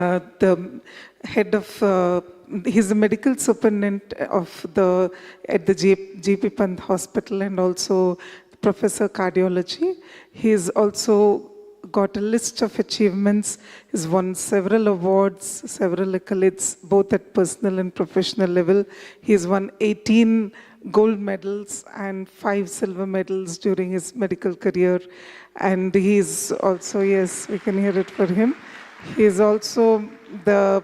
the head of, he's the medical superintendent at the GP Pant Hospital and also Professor Cardiology. He's also got a list of achievements. He's won several awards, several accolades, both at personal and professional level. He's won 18 gold medals and 5 silver medals during his medical career. And he's also, yes, we can hear it for him. He is also the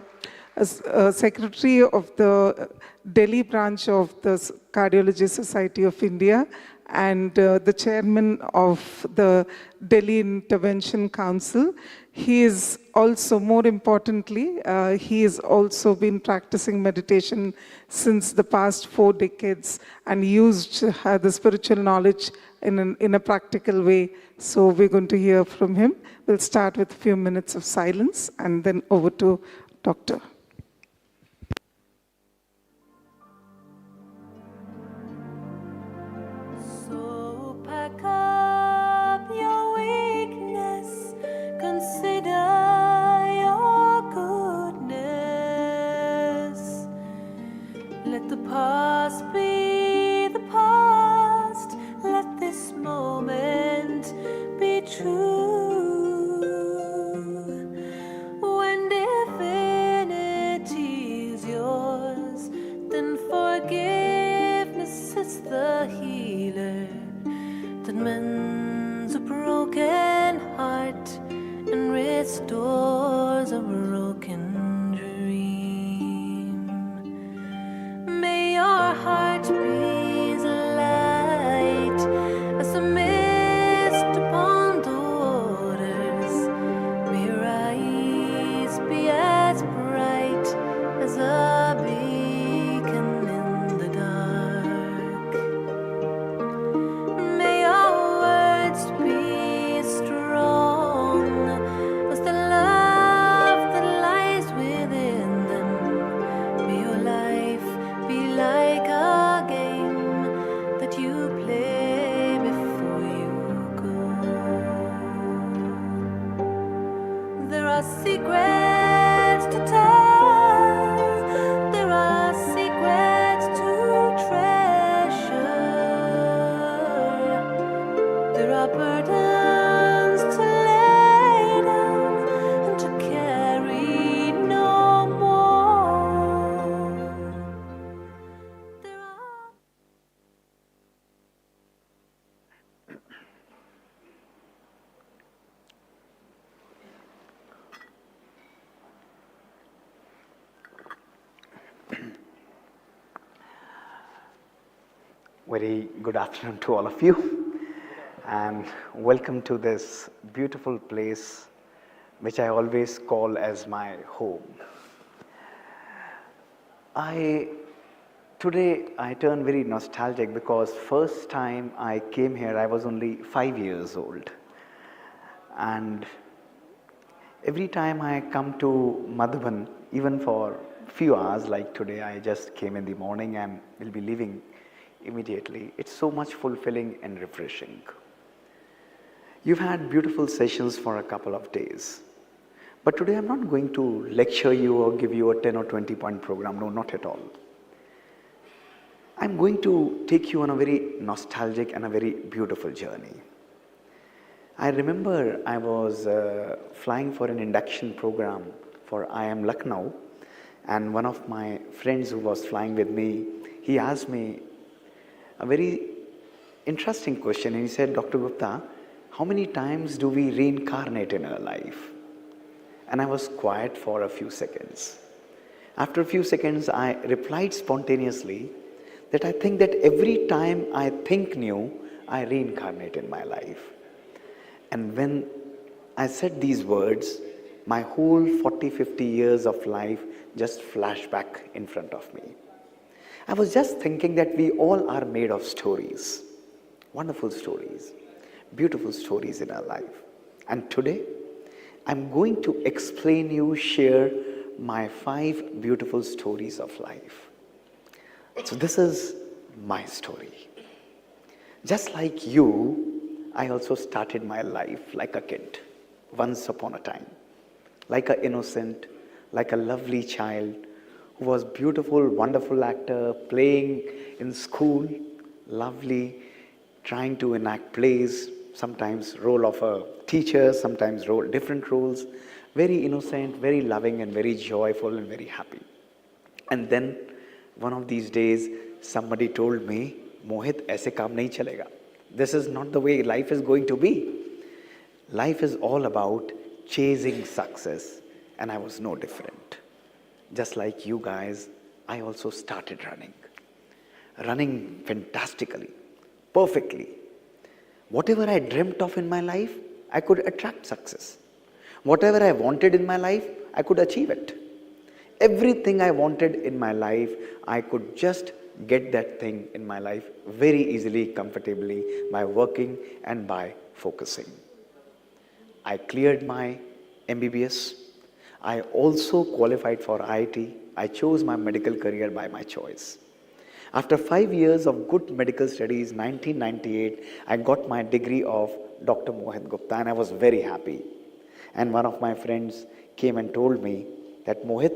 secretary of the Delhi branch of the Cardiology Society of India and the chairman of the Delhi Intervention Council. He is also, more importantly, he has also been practicing meditation since the past 4 decades and used the spiritual knowledge in a practical way. So we're going to hear from him. We'll start with a few minutes of silence and then over to Dr. So pack up your weakness, consider your goodness. Let the past be the past, let this moment be true. When divinity is yours, then forgiveness is the healer that mends a broken heart and restores a broken dream. May your heart be as light as the mist upon the waters. May your eyes be as bright as a beacon in the dark. May your words be strong as the love that lies within them. May your life be like a game that you play before you go. There are secrets to tell, there are secrets to treasure, there are burdens to lay down and to carry no more. There are Very good afternoon to all of you, and welcome to this beautiful place which I always call as my home. Today I turn very nostalgic because first time I came here I was only 5 years old, and every time I come to Madhuban, even for few hours like today, I just came in the morning and will be leaving immediately. It's so much fulfilling and refreshing. You've had beautiful sessions for a couple of days, but today I'm not going to lecture you or give you a 10 or 20 point program. No, not at all. I'm going to take you on a very nostalgic and a very beautiful journey. I remember I was flying for an induction program for IIM Lucknow, and one of my friends who was flying with me, he asked me a very interesting question, and he said, Dr. Gupta, how many times do we reincarnate in our life? And I was quiet for a few seconds. After a few seconds, I replied spontaneously that I think that every time I think new, I reincarnate in my life. And when I said these words, my whole 40-50 years of life just flashed back in front of me. I was just thinking that we all are made of stories, wonderful stories, beautiful stories in our life. And today, I'm going to explain you, share my 5 beautiful stories of life. So this is my story. Just like you, I also started my life like a kid, once upon a time, like an innocent, like a lovely child who was beautiful, wonderful actor, playing in school, lovely, trying to enact plays, sometimes role of a teacher, sometimes role, different roles, very innocent, very loving and very joyful and very happy. And then one of these days, somebody told me, Mohit, aise kaam nahi chalega. This is not the way life is going to be. Life is all about chasing success, and I was no different. Just like you guys, I also started running. Running fantastically, perfectly. Whatever I dreamt of in my life, I could attract success. Whatever I wanted in my life, I could achieve it. Everything I wanted in my life, I could just get that thing in my life very easily, comfortably, by working and by focusing. I cleared my MBBS. I also qualified for IIT. I chose my medical career by my choice. After 5 years of good medical studies, 1998, I got my degree of Dr. Mohit Gupta, and I was very happy. And one of my friends came and told me that, Mohit,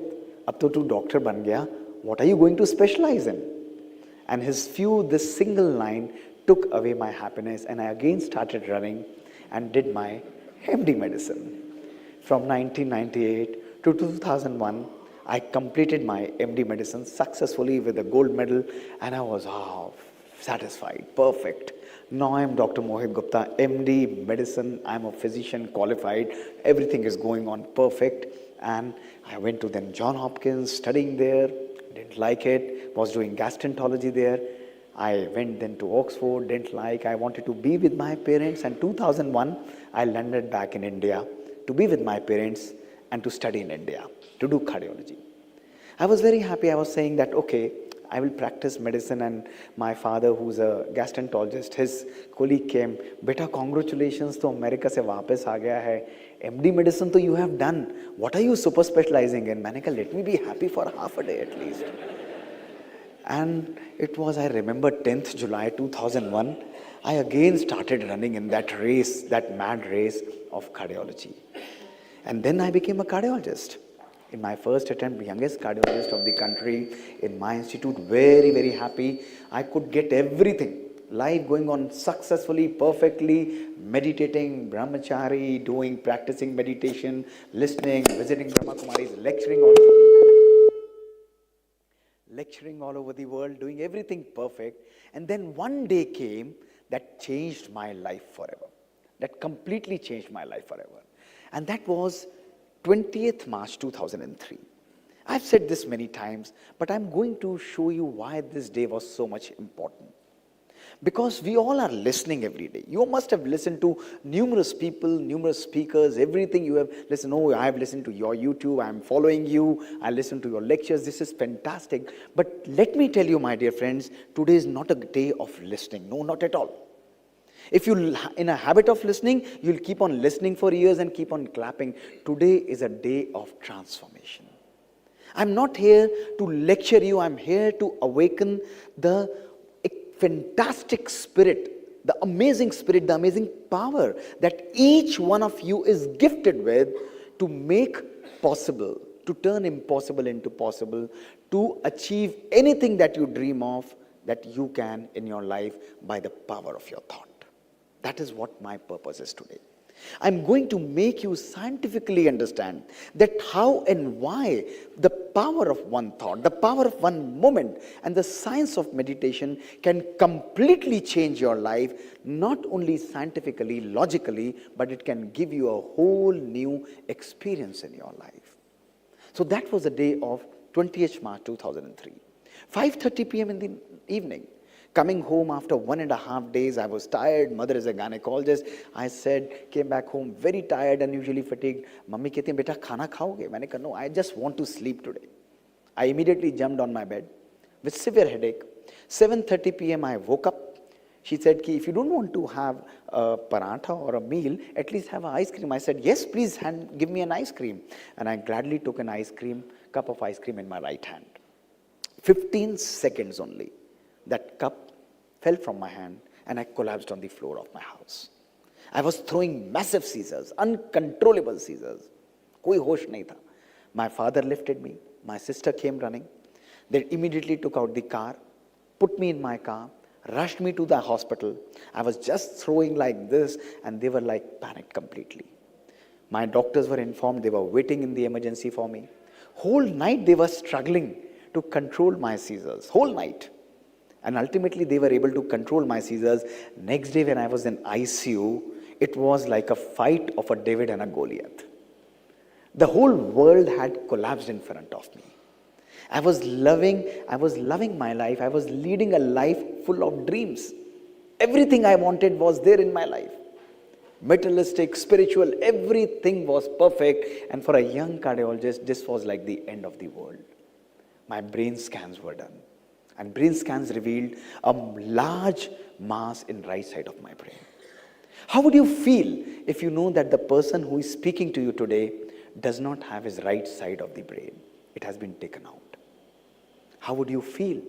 ab to tu doctor ban gaya, what are you going to specialize in? And this single line took away my happiness, and I again started running and did my MD medicine. From 1998 to 2001, I completed my MD medicine successfully with a gold medal, and I was satisfied, perfect. Now I am Dr. Mohit Gupta, MD medicine. I am a physician qualified. Everything is going on perfect. And I went to then John Hopkins, studying there. Didn't like it. Was doing gastroenterology there. I went then to Oxford. Didn't like. I wanted to be with my parents. And 2001, I landed back in India to be with my parents and to study in India, to do cardiology. I was very happy. I was saying that, okay, I will practice medicine. And my father, who's a gastroenterologist, his colleague came, beta, congratulations, to America se वापस आ गया है. MD medicine to you have done. What are you super specializing in? मैंने कहा, let me be happy for half a day at least. And it was, I remember, 10th July 2001, I again started running in that race, that mad race of cardiology. And then I became a cardiologist. In my first attempt, youngest cardiologist of the country, in my institute, very, very happy. I could get everything. Life going on successfully, perfectly, meditating, brahmachari, practicing meditation, listening, visiting Brahma Kumaris, lecturing all over the world, doing everything perfect. And then one day came that changed my life forever. That completely changed my life forever. And that was 20th March 2003. I've said this many times, but I'm going to show you why this day was so much important. Because we all are listening every day. You must have listened to numerous people, numerous speakers, everything you have listened. Oh, I have listened to your YouTube, I'm following you, I listen to your lectures, this is fantastic. But let me tell you, my dear friends, today is not a day of listening. No, not at all. If you're in a habit of listening, you'll keep on listening for years and keep on clapping. Today is a day of transformation. I'm not here to lecture you. I'm here to awaken the fantastic spirit, the amazing power that each one of you is gifted with to make possible, to turn impossible into possible, to achieve anything that you dream of, that you can in your life by the power of your thought. That is what my purpose is today. I'm going to make you scientifically understand that how and why the power of one thought, the power of one moment, and the science of meditation can completely change your life, not only scientifically, logically, but it can give you a whole new experience in your life. So that was the day of 20th March 2003. 5:30 p.m. in the evening. Coming home after 1.5 days, I was tired. Mother is a gynecologist. I came back home very tired, unusually fatigued. Mummy कहती है, बेटा खाना खाओगे? मैंने कहा, no, I just want to sleep today. I immediately jumped on my bed with severe headache. 7:30 p.m. I woke up. She said, if you don't want to have a paratha or a meal, at least have an ice cream. I said, yes, please give me an ice cream. And I gladly took an cup of ice cream in my right hand. 15 seconds only. That cup fell from my hand and I collapsed on the floor of my house. I was throwing massive seizures, uncontrollable seizures. कोई होश नहीं था. My father lifted me. My sister came running. They immediately took out the car, put me in my car, rushed me to the hospital. I was just throwing like this, and they were like panicked completely. My doctors were informed, they were waiting in the emergency for me. Whole night they were struggling to control my seizures, whole night. And ultimately they were able to control my seizures. Next day when I was in ICU, it was like a fight of a David and a Goliath. The whole world had collapsed in front of me. I was loving my life. I was leading a life full of dreams. Everything I wanted was there in my life. Materialistic, spiritual, everything was perfect. And for a young cardiologist, this was like the end of the world. My brain scans were done. And brain scans revealed a large mass in right side of my brain. How would you feel if you know that the person who is speaking to you today does not have his right side of the brain? It has been taken out. How would you feel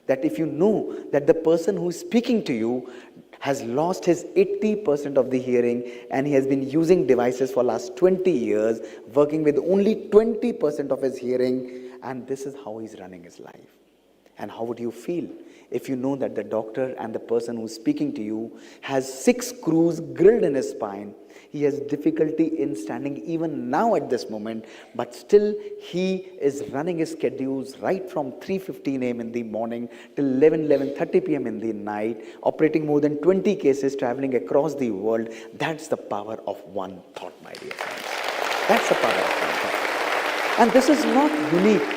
that if you know that the person who is speaking to you has lost his 80% of the hearing and he has been using devices for last 20 years, working with only 20% of his hearing, and this is how he's running his life? And how would you feel if you know that the doctor and the person who's speaking to you has 6 screws drilled in his spine? He has difficulty in standing even now at this moment, but still he is running his schedules right from 3:15 a.m. in the morning till 11:30 p.m. in the night, operating more than 20 cases, traveling across the world. That's the power of one thought, my dear friends. That's the power of one thought. And this is not unique.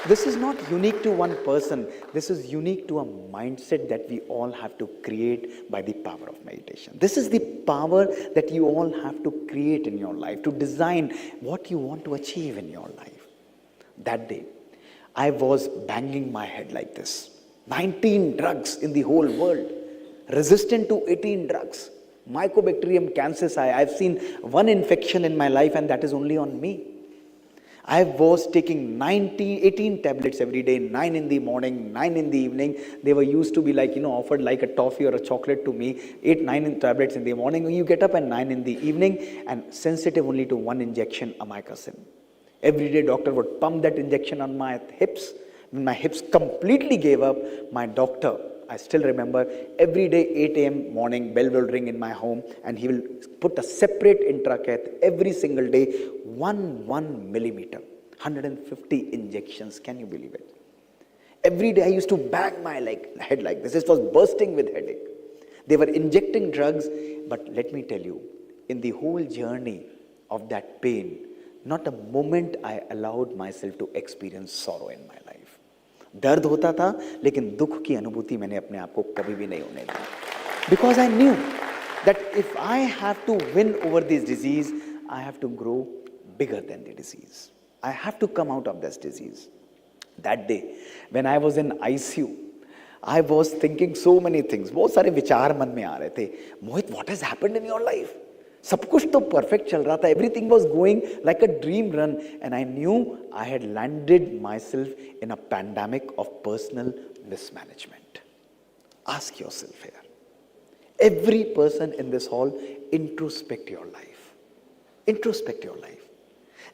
This is not unique to one person. This is unique to a mindset that we all have to create by the power of meditation. This is the power that you all have to create in your life, to design what you want to achieve in your life. That day, I was banging my head like this. 19 drugs in the whole world, resistant to 18 drugs. Mycobacterium cancers. I've seen one infection in my life, and that is only on me. I was taking 18 tablets every day, 9 in the morning, 9 in the evening. They were used to be like, offered like a toffee or a chocolate to me. 9 tablets in the morning. You get up at 9 in the evening, and sensitive only to one injection, amikacin. Every day doctor would pump that injection on my hips. When my hips completely gave up, my doctor, I still remember, every day 8 a.m. morning, bell will ring in my home, and he will put a separate intracath every single day, 1 millimeter, 150 injections. Can you believe it? Every day I used to bang my head like this. It was bursting with headache. They were injecting drugs, but let me tell you, in the whole journey of that pain, not a moment I allowed myself to experience sorrow in my life. दर्द होता था, लेकिन दुख की अनुभूति मैंने अपने आप को कभी भी नहीं होने दी. Because I knew that if I have to win over this disease, I have to grow bigger than the disease. I have to come out of this disease. That day, when I was in ICU, I was thinking so many things. बहुत सारे विचार मन में आ रहे थे. Mohit, what has happened in your life? सब कुछ तो perfect चल रहा था. Everything was going like a dream run, and I knew I had landed myself in a pandemic of personal mismanagement. Ask yourself here. Every person in this hall, introspect your life. Introspect your life.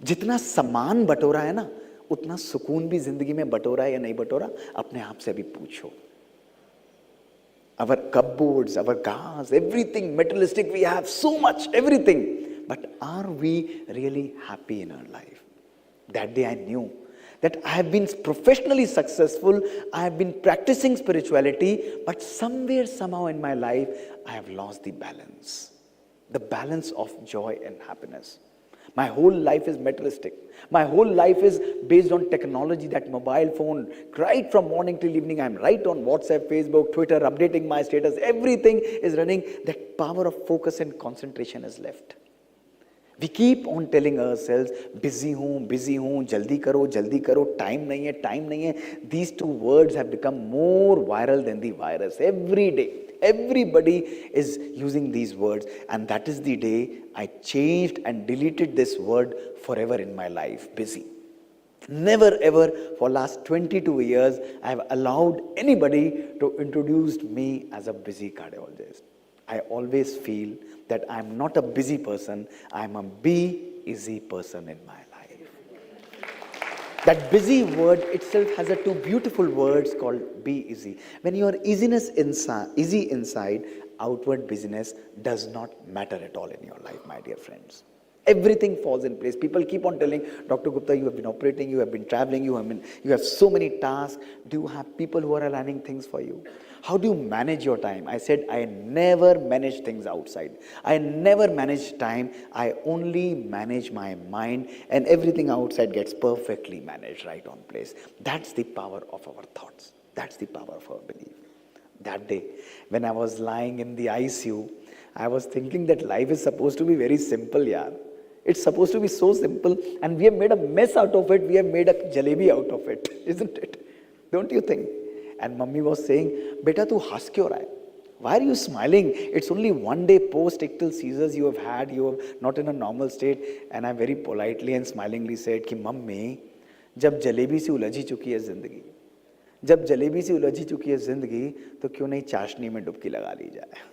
जितना सम्मान बटोरा है ना, उतना सुकून भी जिंदगी में बटोरा है या नहीं बटोरा, अपने आप से भी पूछो. Our cupboards, our cars, everything materialistic, we have so much, everything. But are we really happy in our life? That day I knew that I have been professionally successful, I have been practicing spirituality, but somewhere, somehow in my life, I have lost the balance of joy and happiness. My whole life is materialistic. My whole life is based on technology, that mobile phone. Right from morning till evening, I'm right on WhatsApp, Facebook, Twitter, updating my status. Everything is running. That power of focus and concentration is left. We keep on telling ourselves, busy hoon, jaldi karo, time nahi hai. These two words have become more viral than the virus. Every day, everybody is using these words. And that is the day I changed and deleted this word forever in my life, busy. Never ever for last 22 years I have allowed anybody to introduce me as a busy cardiologist. I always feel that I'm not a busy person, I'm a be easy person in my life. That busy word itself has a two beautiful words called be easy. When you are easy inside, outward busyness does not matter at all in your life, my dear friends. Everything falls in place. People keep on telling, Dr. Gupta, you have been operating, you have been traveling, you have so many tasks. Do you have people who are aligning things for you? How do you manage your time? I said, I never manage things outside. I never manage time. I only manage my mind, and everything outside gets perfectly managed right on place. That's the power of our thoughts. That's the power of our belief. That day, when I was lying in the ICU, I was thinking that life is supposed to be very simple, yaar. It's supposed to be so simple, and we have made a mess out of it. We have made a jalebi out of it, isn't it? Don't you think? And mummy was saying, Beta, tu has kyo raha hai? Why are you smiling? It's only one day post-ictal seizures you have had. You are not in a normal state. And I very politely and smilingly said, कि mummy, जब जलेबी से उलझी चुकी है जिंदगी, जब जलेबी से उलझी चुकी है जिंदगी, तो क्यों नहीं चाशनी में डुबकी लगा ली जाए?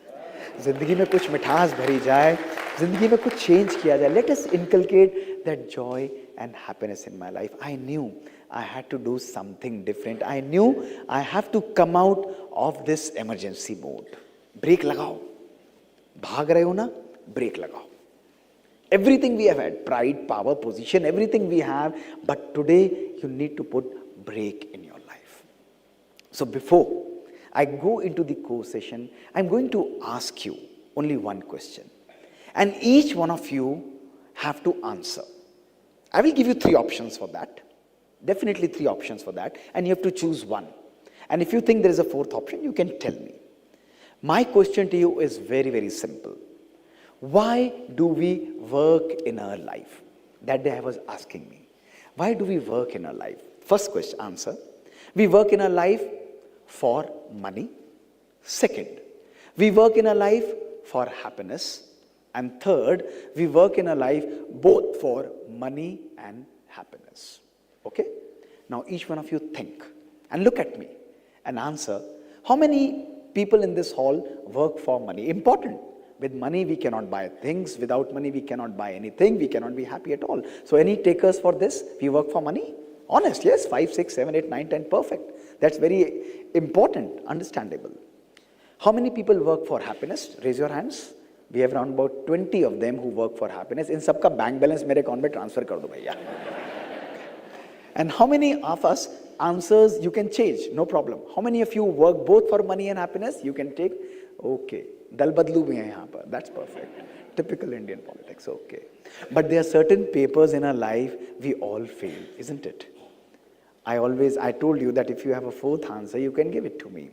जिंदगी में कुछ मिठास भरी जाए, जिंदगी में कुछ चेंज किया जाए. Let us inculcate that joy and happiness in my life. I knew I had to do something different. I knew I have to come out of this emergency mode. Break लगाओ. भाग रहे हो ना? Break लगाओ. Everything we have had, pride, power, position, everything we have, but today you need to put break in your life. So before I go into the course session, I'm going to ask you only one question. And each one of you have to answer. I will give you 3 options for that. Definitely 3 options for that. And you have to choose one. And if you think there is a 4th option, you can tell me. My question to you is very, very simple. Why do we work in our life? That day I was asking me. Why do we work in our life? First question, answer. We work in our life for money. Second, we work in our life for happiness. And third, we work in our life both for money and happiness. Okay? Now each one of you think and look at me and answer. How many people in this hall work for money? Important. With money we cannot buy things. Without money we cannot buy anything. We cannot be happy at all. So any takers for this? We work for money? Honest, yes. 5, 6, 7, 8, 9, 10. Perfect. That's very important, understandable. How many people work for happiness? Raise your hands. We have around about 20 of them who work for happiness. In सबका bank balance मेरे account में transfer कर दो भैया. And how many of us answers you can change? No problem. How many of you work both for money and happiness? You can take. Okay. दल बदलू भी हैं यहाँ पर. That's perfect. Typical Indian politics. Okay. But there are certain papers in our life we all fail, isn't it? I told you that if you have a 4th answer, you can give it to me.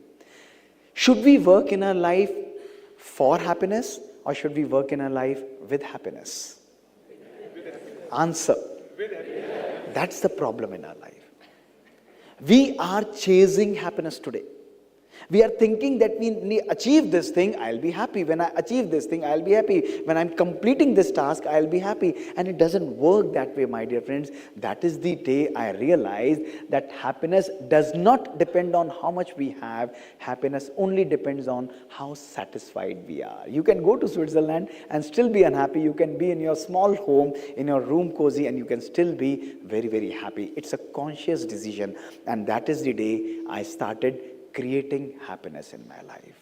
Should we work in our life for happiness or should we work in our life with happiness? Answer. That's the problem in our life. We are chasing happiness today. We are thinking that we achieve this thing, I'll be happy. When I achieve this thing, I'll be happy. When I'm completing this task, I'll be happy. And it doesn't work that way, my dear friends. That is the day I realized that happiness does not depend on how much we have. Happiness only depends on how satisfied we are. You can go to Switzerland and still be unhappy. You can be in your small home, in your room cozy, and you can still be very, very happy. It's a conscious decision. And that is the day I started creating happiness in my life.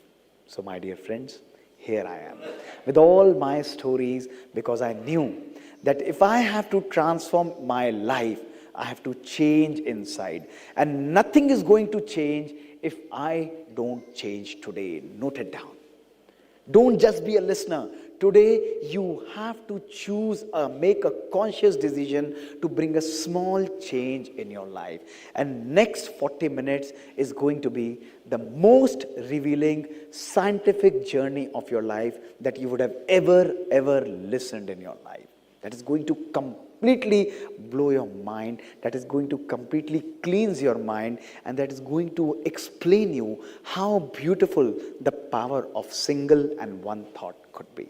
So my dear friends, here I am with all my stories, because I knew that if I have to transform my life, I have to change inside. And nothing is going to change if I don't change today. Note it down. Don't just be a listener. Today, you have to choose, make a conscious decision to bring a small change in your life. And next 40 minutes is going to be the most revealing scientific journey of your life that you would have ever listened in your life. That is going to completely blow your mind. That is going to completely cleanse your mind. And that is going to explain you how beautiful the power of single and one thought could be.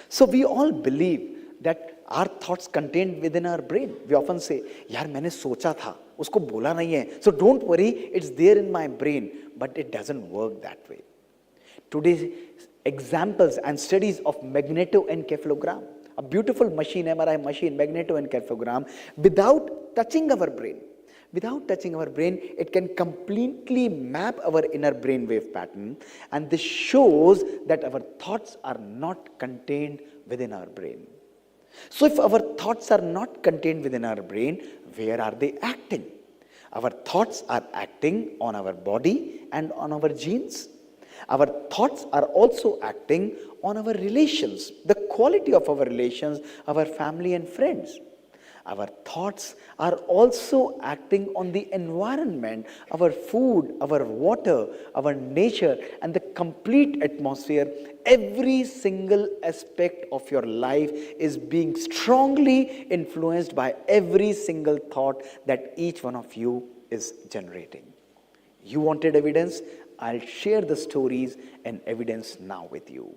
So we all believe that our thoughts contained within our brain. We often say, यार मैंने सोचा था, उसको बोला नहीं है. So don't worry, it's there in my brain. But it doesn't work that way. Today's examples and studies of magnetoencephalogram, A beautiful machine, MRI machine, magnetoencephalogram, without touching our brain. Without touching our brain, it can completely map our inner brainwave pattern, and this shows that our thoughts are not contained within our brain. So if our thoughts are not contained within our brain, where are they acting? Our thoughts are acting on our body and on our genes. Our thoughts are also acting on our relations, the quality of our relations, our family and friends. Our thoughts are also acting on the environment, our food, our water, our nature, and the complete atmosphere. Every single aspect of your life is being strongly influenced by every single thought that each one of you is generating. You wanted evidence? I'll share the stories and evidence now with you.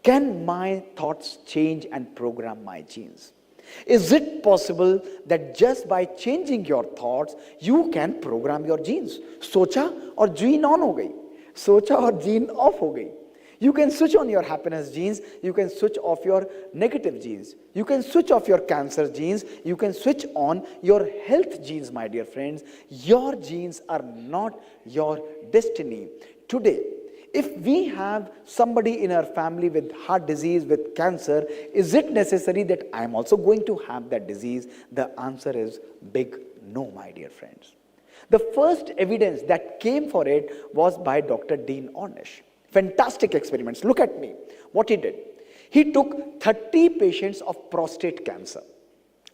Can my thoughts change and program my genes? Is it possible that just by changing your thoughts, you can program your genes? सोचा और gene on हो गई, सोचा और gene off हो गई. You can switch on your happiness genes, you can switch off your negative genes, you can switch off your cancer genes, you can switch on your health genes, my dear friends. Your genes are not your destiny. Today, if we have somebody in our family with heart disease, with cancer, is it necessary that I am also going to have that disease? The answer is big no, my dear friends. The first evidence that came for it was by Dr. Dean Ornish. Fantastic experiments. Look at me. What he did. He took 30 patients of prostate cancer,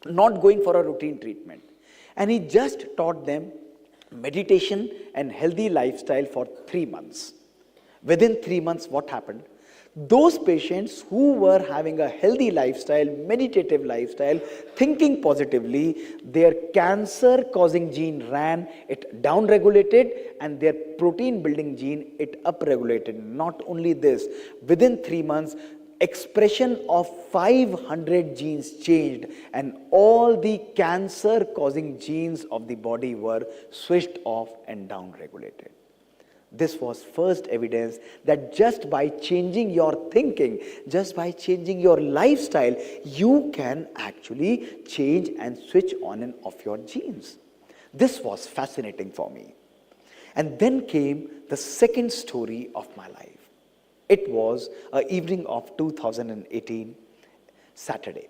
not going for a routine treatment. And he just taught them meditation and healthy lifestyle for 3 months. Within 3 months, what happened? Those patients who were having a healthy lifestyle, meditative lifestyle, thinking positively, their cancer-causing gene ran, it down-regulated, and their protein-building gene, it up-regulated. Not only this, within 3 months, expression of 500 genes changed, and all the cancer-causing genes of the body were switched off and down-regulated. This was first evidence that just by changing your thinking, just by changing your lifestyle, you can actually change and switch on and off your genes. This was fascinating for me. And then came the second story of my life. It was an evening of 2018, Saturday.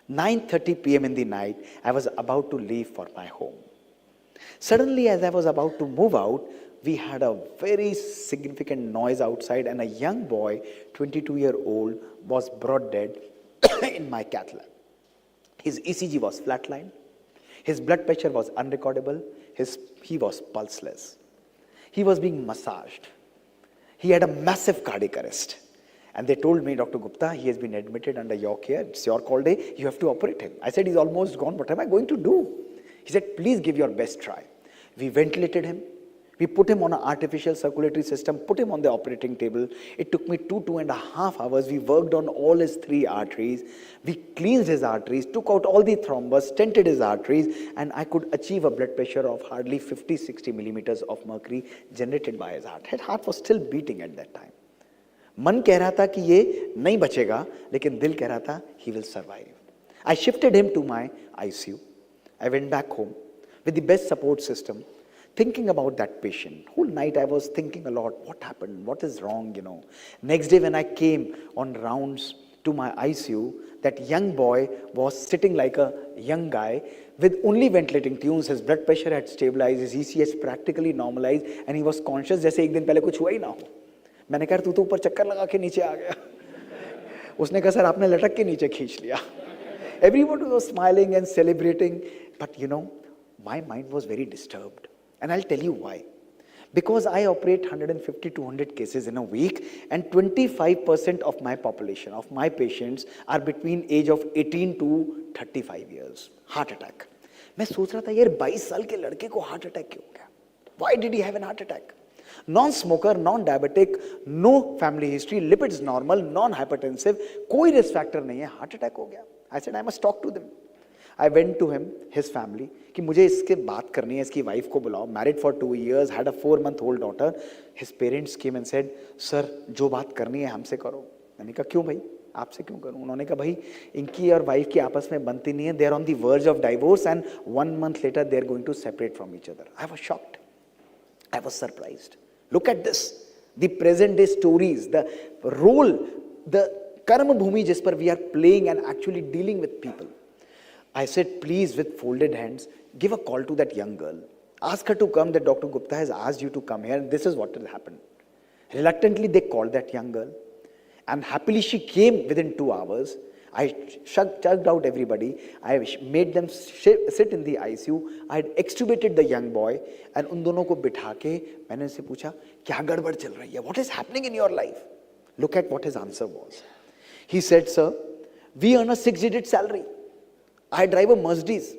9:30 p.m. in the night, I was about to leave for my home. Suddenly, as I was about to move out, we had a very significant noise outside, and a young boy, 22-year-old, was brought dead in my cath lab. His ECG was flatlined. His blood pressure was unrecordable. He was pulseless. He was being massaged. He had a massive cardiac arrest. And they told me, Dr. Gupta, he has been admitted under your care. It's your call day. You have to operate him. I said, he's almost gone. What am I going to do? He said, please give your best try. We ventilated him. We put him on an artificial circulatory system, put him on the operating table. It took me 2.5 hours. We worked on all his 3 arteries. We cleansed his arteries, took out all the thrombus, stented his arteries, and I could achieve a blood pressure of hardly 50-60 millimeters of mercury generated by his heart. His heart was still beating at that time. मन कह रहा था कि ये नहीं बचेगा, लेकिन दिल कह रहा था he will survive. I shifted him to my ICU. I went back home with the best support system, thinking about that patient. Whole night I was thinking a lot, what happened, what is wrong, Next day when I came on rounds to my ICU, that young boy was sitting like a young guy with only ventilating tunes. His blood pressure had stabilized, his ECS practically normalized, and he was conscious जैसे एक दिन पहले कुछ हुआ ही ना हो. मैंने कहा तू तो ऊपर चक्कर लगा के नीचे आ गया. उसने कहा सर आपने लटक के नीचे खींच लिया. Everybody was smiling and celebrating, but my mind was very disturbed. And I'll tell you why. Because I operate 150 to 100 cases in a week, and 25% of my population, of my patients, are between age of 18 to 35 years. Heart attack. मैं सोच रहा था यार 22 साल के लड़के को heart attack क्यों हो गया? Why did he have an heart attack? Non-smoker, non-diabetic, no family history, lipids normal, non-hypertensive, कोई risk factor नहीं है, heart attack हो गया. I said I must talk to them. I went to him, his family, कि मुझे इसके बात करनी है, इसकी wife को बुलाओ. Married for 2 years, had a 4-month-old daughter. His parents came and said, sir, जो बात करनी है हमसे करो. मैंने कहा क्यों भाई? आपसे क्यों करूं? उन्होंने कहा भाई इनकी और वाइफ की आपस में बनती नहीं है, they are on the verge of divorce and 1 month later they are going to separate from each other. I was shocked. I was surprised. Look at this. The present day stories, the role, the karma bhumi jis par we are playing and actually dealing with people. I said, please, with folded hands, give a call to that young girl. Ask her to come, that Dr. Gupta has asked you to come here, and this is what will happen. Reluctantly, they called that young girl, and happily she came within 2 hours. I chugged out everybody. I made them sit in the ICU. I had extubated the young boy, and उन दोनों को बिठा के मैंने उनसे पूछा क्या गड़बड़ चल रही है? What is happening in your life? Look at what his answer was. He said, sir, we earn a 6-digit salary. I drive a Mercedes.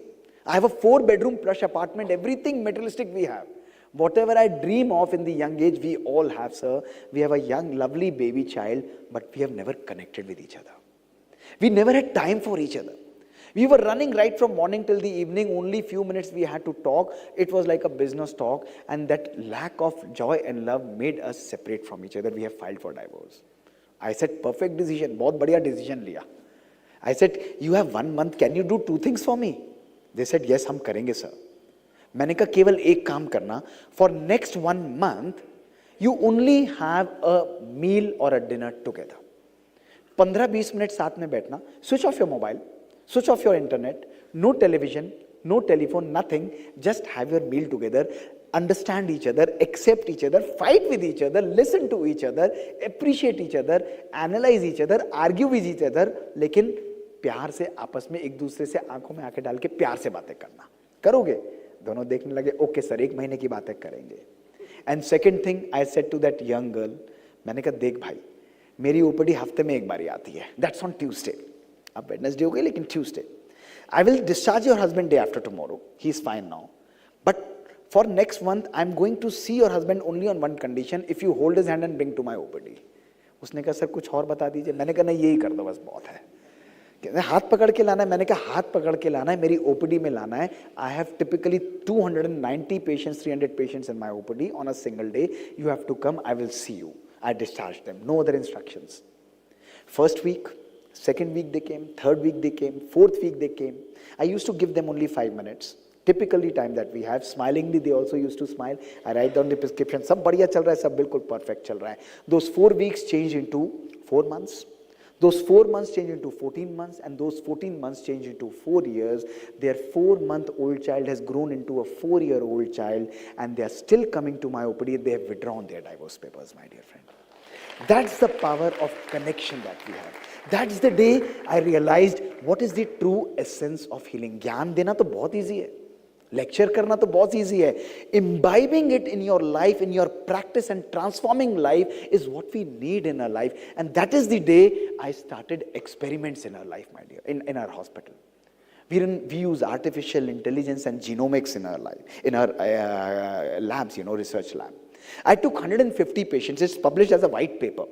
I have a 4-bedroom plush apartment. Everything materialistic we have. Whatever I dream of in the young age, we all have, sir. We have a young, lovely baby child, but we have never connected with each other. We never had time for each other. We were running right from morning till the evening, only few minutes we had to talk. It was like a business talk, and that lack of joy and love made us separate from each other. We have filed for divorce. I said, perfect decision, बहुत बढ़िया decision लिया. I said, you have 1 month, can you do 2 things for me? They said, yes, हम करेंगे sir. मैंने कहा केवल एक काम करना, for next 1 month, you only have a meal or a dinner together. 15-20 minute साथ में बैठना, switch off your mobile, switch off your internet, no television, no telephone, nothing, just have your meal together, understand each other, accept each other, fight with each other, listen to each other, appreciate each other, analyze each other, argue with each other, लेकिन प्यार से आपस में एक दूसरे से आंखों में आंखें डाल के प्यार से बातें करना. करोगे? दोनों देखने लगे, ओके सर, 1 महीने की बातें करेंगे. And second thing I said to that young girl, मैंने कहा देख भाई, मेरी ओपीडी हफ्ते में 1 बार आती है, दैट्स ऑन ट्यूसडे. अब वेडनेसडे हो गई, लेकिन Tuesday. I will discharge your husband day after tomorrow, he is fine now, but for next month I am going to see your husband only on 1 condition, if you hold his hand and bring to my OPD. उसने कहा sir कुछ और बता दीजिए. मैंने कहा नहीं, यही कर दो बस, बहुत है. हाथ पकड़ के लाना है. मैंने कहा हाथ पकड़ के लाना है, मेरी ओपीडी में लाना है. I have typically 290 patients, 300 patients in my OPD on a single day. You have to come, I will see you. I discharged them, no other instructions. First week, second week they came, third week they came, fourth week they came. I used to give them only 5 minutes. Typically time that we have, smilingly they also used to smile. I write down the prescription, सब बढ़िया चल रहा है, सब बिल्कुल perfect चल रहा है. Those 4 weeks changed into 4 months. Those 4 months changed into 14 months, and those 14 months changed into 4 years. Their 4-month-old child has grown into a 4-year-old child, and they are still coming to my OPD. They have withdrawn their divorce papers, my dear friend. That's the power of connection that we have. That's the day I realized what is the true essence of healing. ज्ञान देना तो बहुत easy है. Lecture करना तो बहुत easy है. Imbibing it in your life, in your practice, and transforming life is what we need in our life. And that is the day I started experiments in our life, my dear, in our hospital. We use artificial intelligence and genomics in our life, in our labs, research lab. I took 150 patients. It's published as a white paper.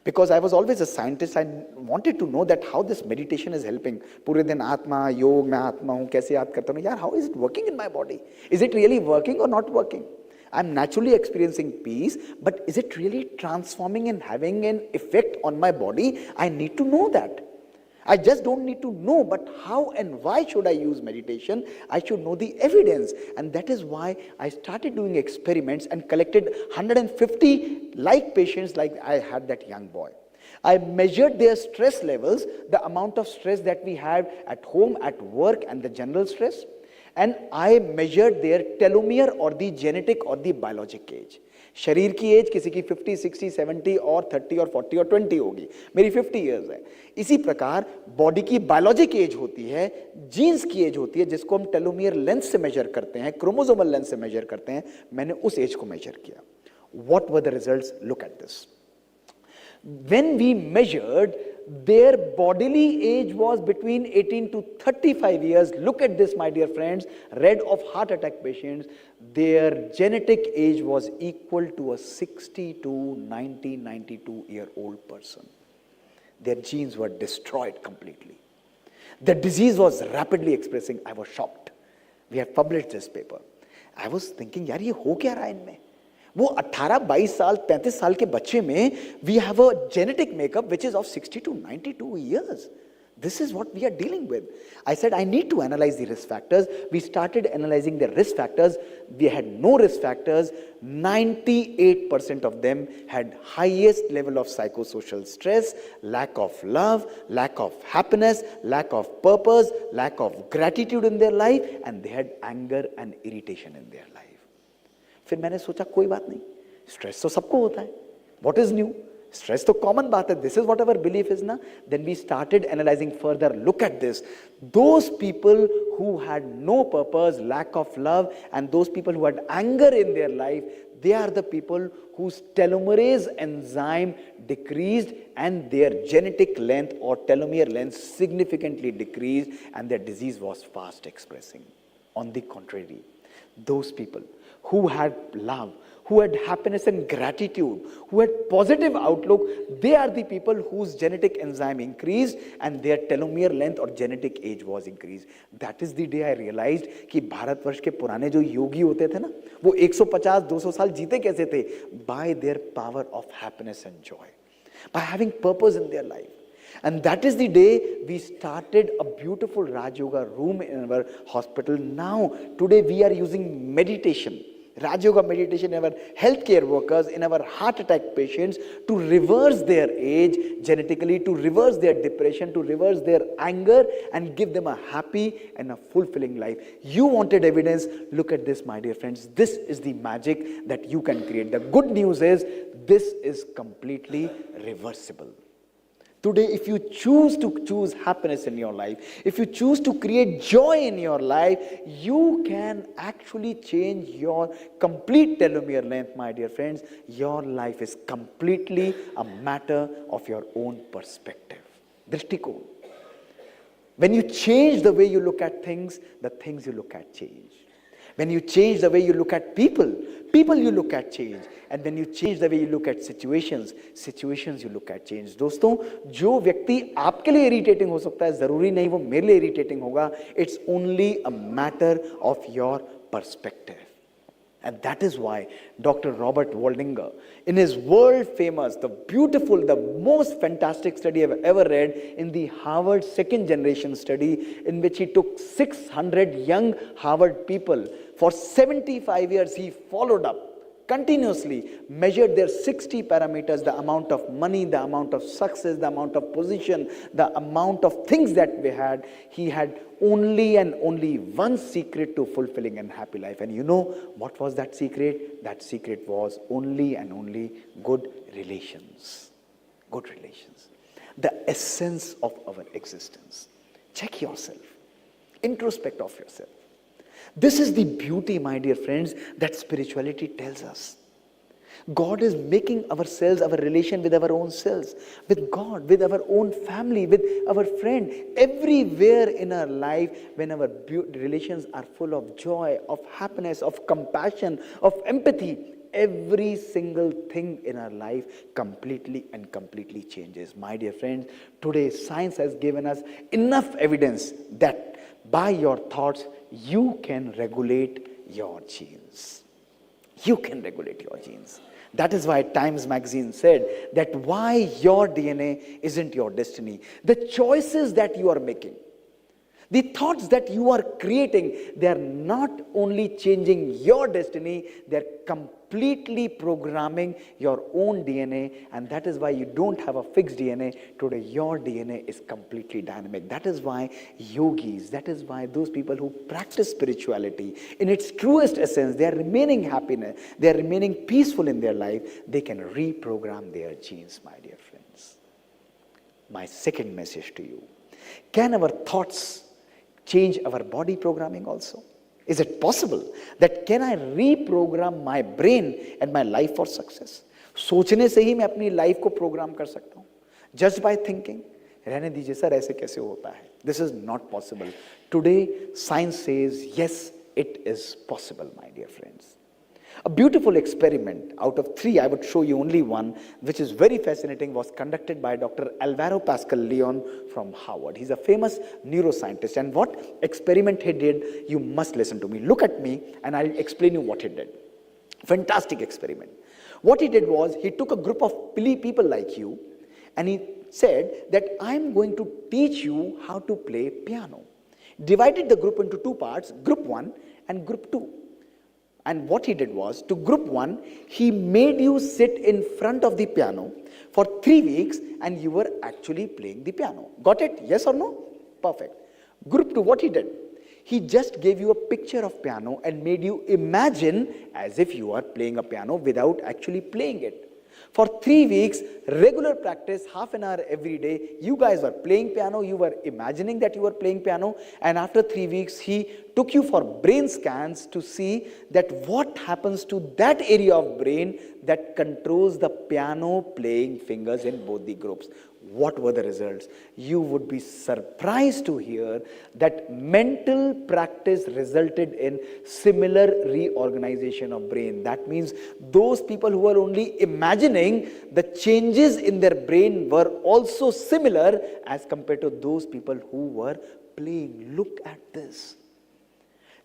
Because I was always a scientist, I wanted to know that how this meditation is helping. पूरे दिन आत्मा, योग, मैं आत्मा हूँ, कैसे याद करता हूँ? यार, how is it working in my body? Is it really working or not working? I'm naturally experiencing peace, but is it really transforming and having an effect on my body? I need to know that. I just don't need to know, but how and why should I use meditation? I should know the evidence. And that is why I started doing experiments and collected 150 like patients like I had that young boy. I measured their stress levels, the amount of stress that we had at home, at work, and the general stress. And I measured their telomere or the genetic or the biologic age. शरीर की as किसी की 50, 60, 70 और 30 और 40 और 20 होगी. मेरी 50 years है. इसी प्रकार बॉडी की बायोलॉजिक एज होती है, जीन्स की एज होती है, जिसको हम टेलोमियर लेंथ से मेजर करते हैं, क्रोमोसोमल लेंथ से मेजर करते हैं. मैंने उस एज को मेजर किया. What were the results? Look at this. When we measured, their bodily age was between 18 to 35 years. Look at this, my dear friends. Read of heart attack patients. Their genetic age was equal to a 60 to 90, 92-year-old person. Their genes were destroyed completely. The disease was rapidly expressing. I was shocked. We had published this paper. I was thinking, यार ये हो क्या रहा है इनमें? वो 18-22 साल 35 साल के बच्चे में we have a genetic makeup which is of 60 to 92 years. This is what we are dealing with. I said I need to analyze the risk factors. We started analyzing the risk factors. We had no risk factors. 98% of them had highest level of psychosocial stress, lack of love, lack of happiness, lack of purpose, lack of gratitude in their life, and they had anger and irritation in their life. फिर मैंने सोचा कोई बात नहीं, stress तो सबको होता है. What is new? Stress तो common बात है. This is what our belief is ना. Then we started analyzing further. Look at this. Those people who had no purpose, lack of love, and those people who had anger in their life, they are the people whose telomerase enzyme decreased and their genetic length or telomere length significantly decreased, and their disease was fast expressing. On the contrary, those people who had love, who had happiness and gratitude, who had positive outlook, they are the people whose genetic enzyme increased and their telomere length or genetic age was increased. That is the day I realized कि भारतवर्ष के पुराने जो योगी होते थे ना, वो 150-200 साल जीते कैसे थे? By their power of happiness and joy, by having purpose in their life. And that is the day we started a beautiful Raj Yoga room in our hospital. Now, today we are using meditation, Raj Yoga meditation in our healthcare workers, in our heart attack patients, to reverse their age genetically, to reverse their depression, to reverse their anger, and give them a happy and a fulfilling life. You wanted evidence? Look at this, my dear friends. This is the magic that you can create. The good news is this is completely reversible. Today, if you choose happiness in your life, if you choose to create joy in your life, you can actually change your complete telomere length, my dear friends. Your life is completely a matter of your own perspective. Drishtikon. When you change the way you look at things, the things you look at change. When you change the way you look at people, people you look at change. And when you change the way you look at situations, situations you look at change. दोस्तों, जो व्यक्ति आपके लिए irritating हो सकता है, जरूरी नहीं वो मेरे लिए irritating होगा. It's only a matter of your perspective. And that is why Dr. Robert Waldinger, in his world famous, the beautiful, the most fantastic study I've ever read, in the Harvard second generation study, in which he took 600 young Harvard people, for 75 years he followed up, continuously measured their 60 parameters, the amount of money, the amount of success, the amount of position, the amount of things that they had. He had only and only one secret to fulfilling and happy life. And you know what was that secret? That secret was only and only good relations. Good relations. The essence of our existence. Check yourself. Introspect of yourself. This is the beauty, my dear friends, that spirituality tells us. God is making ourselves, our relation with our own selves, with God, with our own family, with our friend, everywhere in our life, when our relations are full of joy, of happiness, of compassion, of empathy, every single thing in our life completely and completely changes. My dear friends, today science has given us enough evidence that by your thoughts, you can regulate your genes. You can regulate your genes. That is why Times magazine said that why your DNA isn't your destiny. The choices that you are making, the thoughts that you are creating, they are not only changing your destiny, they are completely programming your own DNA, and that is why you don't have a fixed DNA. Today, your DNA is completely dynamic. That is why yogis, that is why those people who practice spirituality in its truest essence, they are remaining happiness, they are remaining peaceful in their life. They can reprogram their genes, my dear friends. My second message to you: can our thoughts change our body programming also? Is it possible that can I reprogram my brain and my life for success? सोचने से ही मैं अपनी life को programme कर सकता हूँ. Just by thinking. रहने दीजिए सर, ऐसे कैसे होता है? This is not possible. Today, science says yes, it is possible, my dear friends. A beautiful experiment out of 3, I would show you only one, which is very fascinating, was conducted by Dr. Alvaro Pascal Leon from Harvard. He's a famous neuroscientist. And what experiment he did, you must listen to me. Look at me and I'll explain you what he did. Fantastic experiment. What he did was, he took a group of people like you, and he said that I'm going to teach you how to play piano. Divided the group into two parts, group 1 and group 2. And what he did was, to group 1, he made you sit in front of the piano for 3 weeks, and you were actually playing the piano. Got it? Yes or no? Perfect. Group 2, what he did? He just gave you a picture of piano and made you imagine as if you are playing a piano without actually playing it. For 3 weeks, regular practice, half an hour every day, you guys were playing piano, you were imagining that you were playing piano, and after 3 weeks, he took you for brain scans to see that what happens to that area of brain that controls the piano playing fingers in both the groups. What were the results? You would be surprised to hear that mental practice resulted in similar reorganization of brain. That means those people who were only imagining, the changes in their brain were also similar as compared to those people who were playing. Look at this.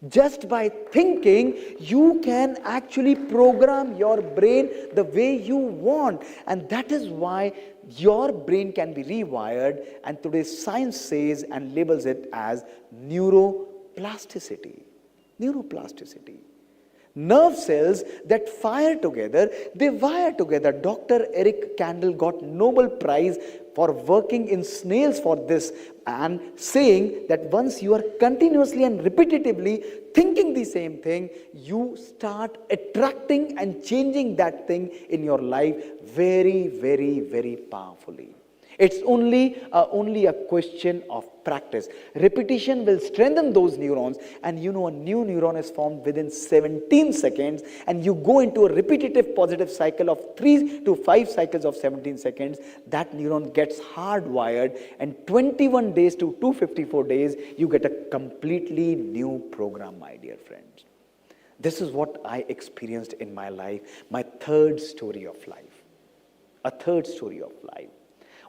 Just by thinking, you can actually program your brain the way you want. And that is why your brain can be rewired. And today's science says and labels it as neuroplasticity. Neuroplasticity. Nerve cells that fire together, they wire together. Dr. Eric Kandel got Nobel Prize for working in snails for this, and saying that once you are continuously and repetitively thinking the same thing, you start attracting and changing that thing in your life very, very, very powerfully. It's only a question of practice. Repetition will strengthen those neurons, and you know a new neuron is formed within 17 seconds, and you go into a repetitive positive cycle of 3 to 5 cycles of 17 seconds. That neuron gets hardwired, and 21 days to 254 days, you get a completely new program, my dear friends. This is what I experienced in my life, my third story of life. A third story of life.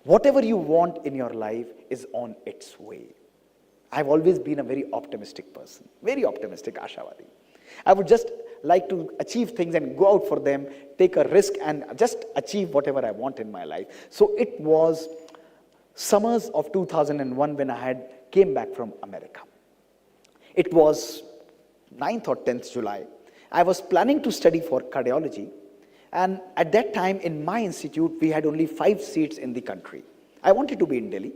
Whatever you want in your life is on its way. I've always been a very optimistic person, very optimistic, Ashawadi. I would just like to achieve things and go out for them, take a risk and just achieve whatever I want in my life. So it was summers of 2001 when I came back from America. It was 9th or 10th July. I was planning to study for cardiology. And at that time, in my institute, we had only 5 seats in the country. I wanted to be in Delhi.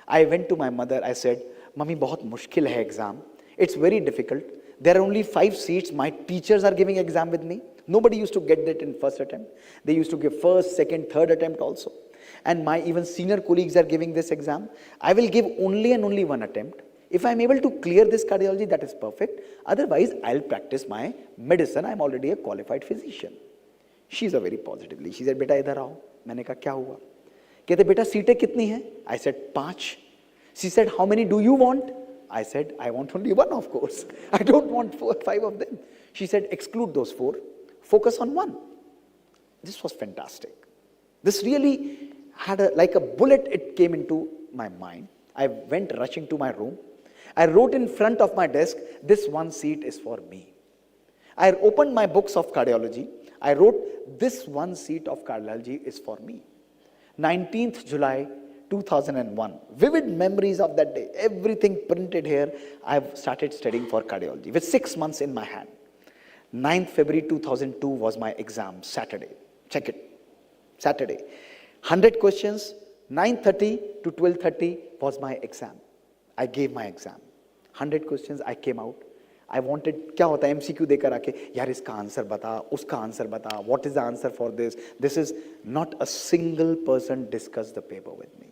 I went to my mother. I said, "Mummy, bahut mushkil hai exam. It's very difficult. There are only 5 seats. My teachers are giving exam with me. Nobody used to get that in first attempt. They used to give first, second, third attempt also. And my even senior colleagues are giving this exam. I will give only and only one attempt. If I'm able to clear this cardiology, that is perfect. Otherwise, I'll practice my medicine. I'm already a qualified physician." She's a very positively. She said, "बेटा इधर आओ." मैंने कहा क्या हुआ? कहते बेटा सीटें कितनी हैं? I said 5. She said, "How many do you want?" I said, "I want only 1, of course. I don't want 4 or 5 of them." She said, "Exclude those 4. Focus on 1." This was fantastic. This really had like a bullet. It came into my mind. I went rushing to my room. I wrote in front of my desk, "This 1 seat is for me." I opened my books of cardiology. I wrote, "This 1 seat of cardiology is for me." 19th July 2001. Vivid memories of that day. Everything printed here. I've started studying for cardiology with 6 months in my hand. 9th February 2002 was my exam, Saturday. Check it. Saturday. 100 questions. 9:30 to 12:30 was my exam. I gave my exam. 100 questions. I came out. I wanted, क्या होता है MCQ देकर आके, यार इसका answer बता, उसका answer बता, what is the answer for this? This is not a single person discussed the paper with me.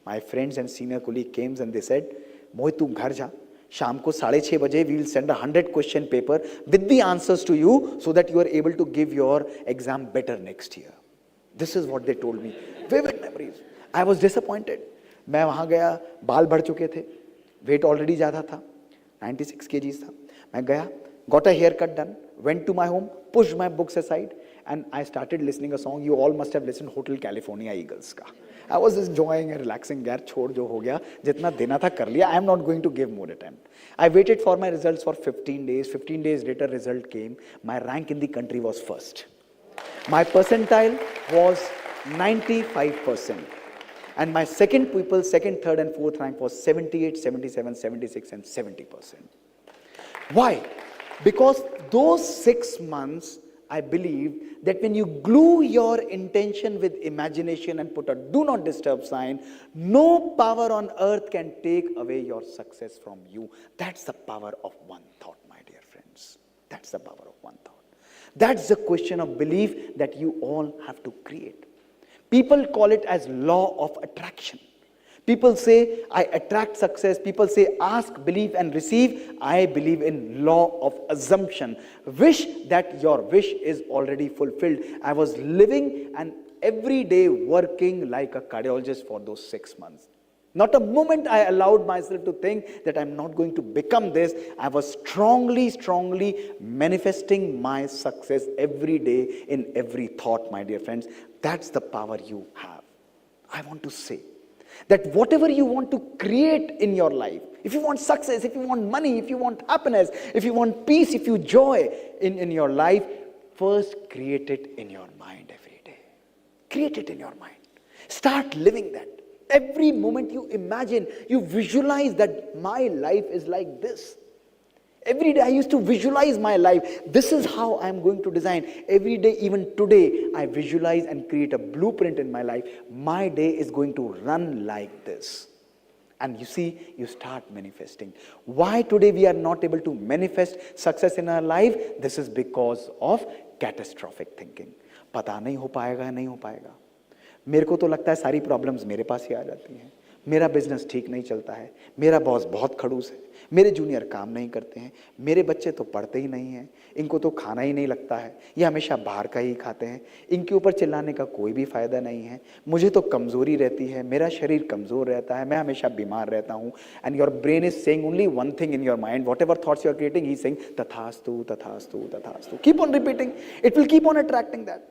My friends and senior colleague came and they said, "Mohit, तू घर जा, शाम को 6:30 बजे we will send a 100 question paper with the answers to you so that you are able to give your exam better next year." This is what they told me. Vivid memories. I was disappointed. मैं वहाँ गया, बाल बढ़ चुके थे, weight already ज़्यादा था, 96 kgs था. मैं गया, got a haircut done, went to my home, pushed my books aside, and I started listening a song. You all must have listened Hotel California Eagles ka. I was enjoying and relaxing. यार छोड़ जो हो गया, जितना देना था कर लिया. I am not going to give more attempt. I waited for my results for 15 days. 15 days later, result came. My rank in the country was first. My percentile was 95%. And my second, third and fourth rank was 78, 77, 76 and 70%. Why? Because those 6 months, I believe that when you glue your intention with imagination and put a do not disturb sign, no power on earth can take away your success from you. That's the power of one thought, my dear friends. That's the power of one thought. That's the question of belief that you all have to create. People call it as law of attraction. People say, I attract success. People say, ask, believe and receive. I believe in law of assumption. Wish that your wish is already fulfilled. I was living and every day working like a cardiologist for those 6 months. Not a moment I allowed myself to think that I'm not going to become this. I was strongly manifesting my success every day in every thought, my dear friends. That's the power you have. I want to say that whatever you want to create in your life, if you want success, if you want money, if you want happiness, if you want peace, if you joy in your life, first create it in your mind every day. Create it in your mind. Start living that. Every moment you imagine, you visualize that my life is like this. Every day I used to visualize my life. This is how I'm going to design. Every day, even today, I visualize and create a blueprint in my life. My day is going to run like this. And you see, you start manifesting. Why today we are not able to manifest success in our life? This is because of catastrophic thinking. पता नहीं हो पाएगा, नहीं हो पाएगा. मेरे को तो लगता है सारी प्रॉब्लम्स मेरे पास ही आ जाती हैं. मेरा बिजनेस ठीक नहीं चलता है, मेरा बॉस बहुत खड़ूस है, मेरे जूनियर काम नहीं करते हैं, मेरे बच्चे तो पढ़ते ही नहीं हैं, इनको तो खाना ही नहीं लगता है, ये हमेशा बाहर का ही खाते हैं, इनके ऊपर चिल्लाने का कोई भी फायदा नहीं है, मुझे तो कमजोरी रहती है, मेरा शरीर कमजोर रहता है, मैं हमेशा बीमार रहता हूँ. And your brain is saying only one thing in your mind. Whatever thoughts you are creating, he is saying तथास्तु तथास्तु तथास्तु. Keep on repeating, it will keep on attracting that.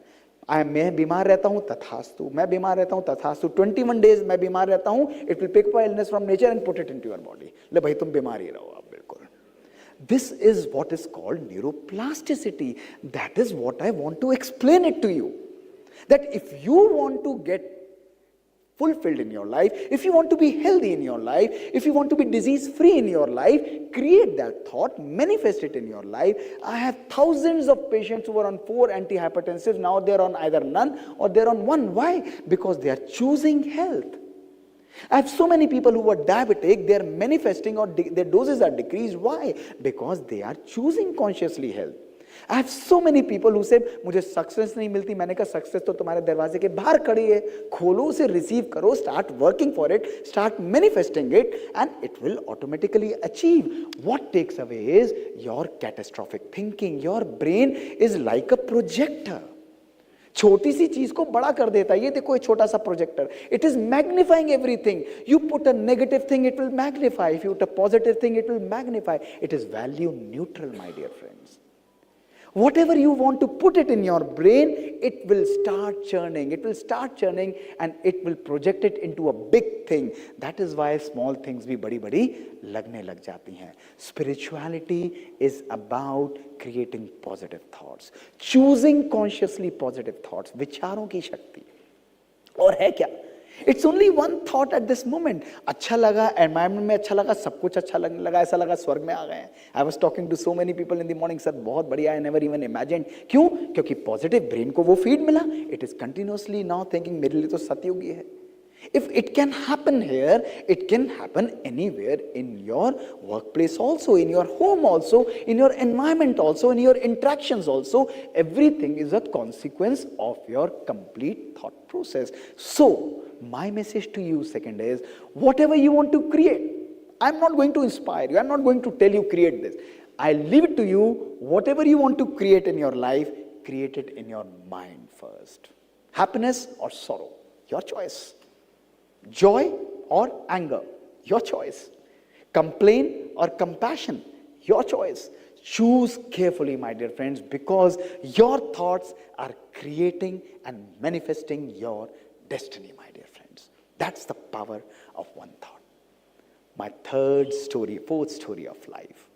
मैं बीमार रहता हूं तथास्तु, मैं बीमार रहता हूं तथास्तु. 21 days मैं बीमार रहता हूं. It will pick up illness from nature and put it into your body. ले भाई तुम बीमार ही रहो आप, बिल्कुल. This is what is called neuroplasticity. That is what I want to explain it to you. That if you want to get fulfilled in your life, if you want to be healthy in your life, if you want to be disease free in your life, create that thought, manifest it in your life. I have thousands of patients who are on 4 antihypertensives. Now they are on either none or they are on one. Why? Because they are choosing health. I have so many people who are diabetic, they are manifesting or their doses are decreased. Why? Because they are choosing consciously health. I have so many people who say मुझे success नहीं मिलती. मैंने कहा success तो तुम्हारे दरवाजे के बाहर खड़ी है. खोलो उसे, रिसीव करो, start working for it, start manifesting it and it will automatically achieve. What takes away is your catastrophic thinking. Your brain is like a projector. छोटी सी चीज को बड़ा कर देता है. ये देखो, ये छोटा सा projector, it is magnifying everything. You put a negative thing, it will magnify. If you put a positive thing, it will magnify. It is value neutral, my dear friends. Whatever you want to put it in your brain, it will start churning. It will start churning and it will project it into a big thing. That is why small things भी बड़ी-बड़ी लगने लग जाती हैं. Spirituality is about creating positive thoughts. Choosing consciously positive thoughts. विचारों की शक्ति. और है क्या? It's only one thought at this moment. अच्छा लगा, environment में अच्छा लगा, सब कुछ अच्छा लगने लगा, ऐसा लगा स्वर्ग में आ गए हैं. I was talking to so many people in the morning. Sir बहुत बढ़िया, I never even imagined. क्यों? क्योंकि पॉजिटिव ब्रेन को वो फीड मिला. It is continuously now thinking मेरे लिए तो सतयुगी है. If it can happen here, it can happen anywhere in your workplace also, in your home also, in your environment also, in your interactions also. Everything is a consequence of your complete thought process. So, my message to you second is, whatever you want to create, I'm not going to inspire you, I'm not going to tell you create this. I leave it to you. Whatever you want to create in your life, create it in your mind first. Happiness or sorrow, your choice. Joy or anger, your choice. Complain or compassion, your choice. Choose carefully, my dear friends, because your thoughts are creating and manifesting your destiny, my dear friends. That's the power of one thought. My fourth story of life.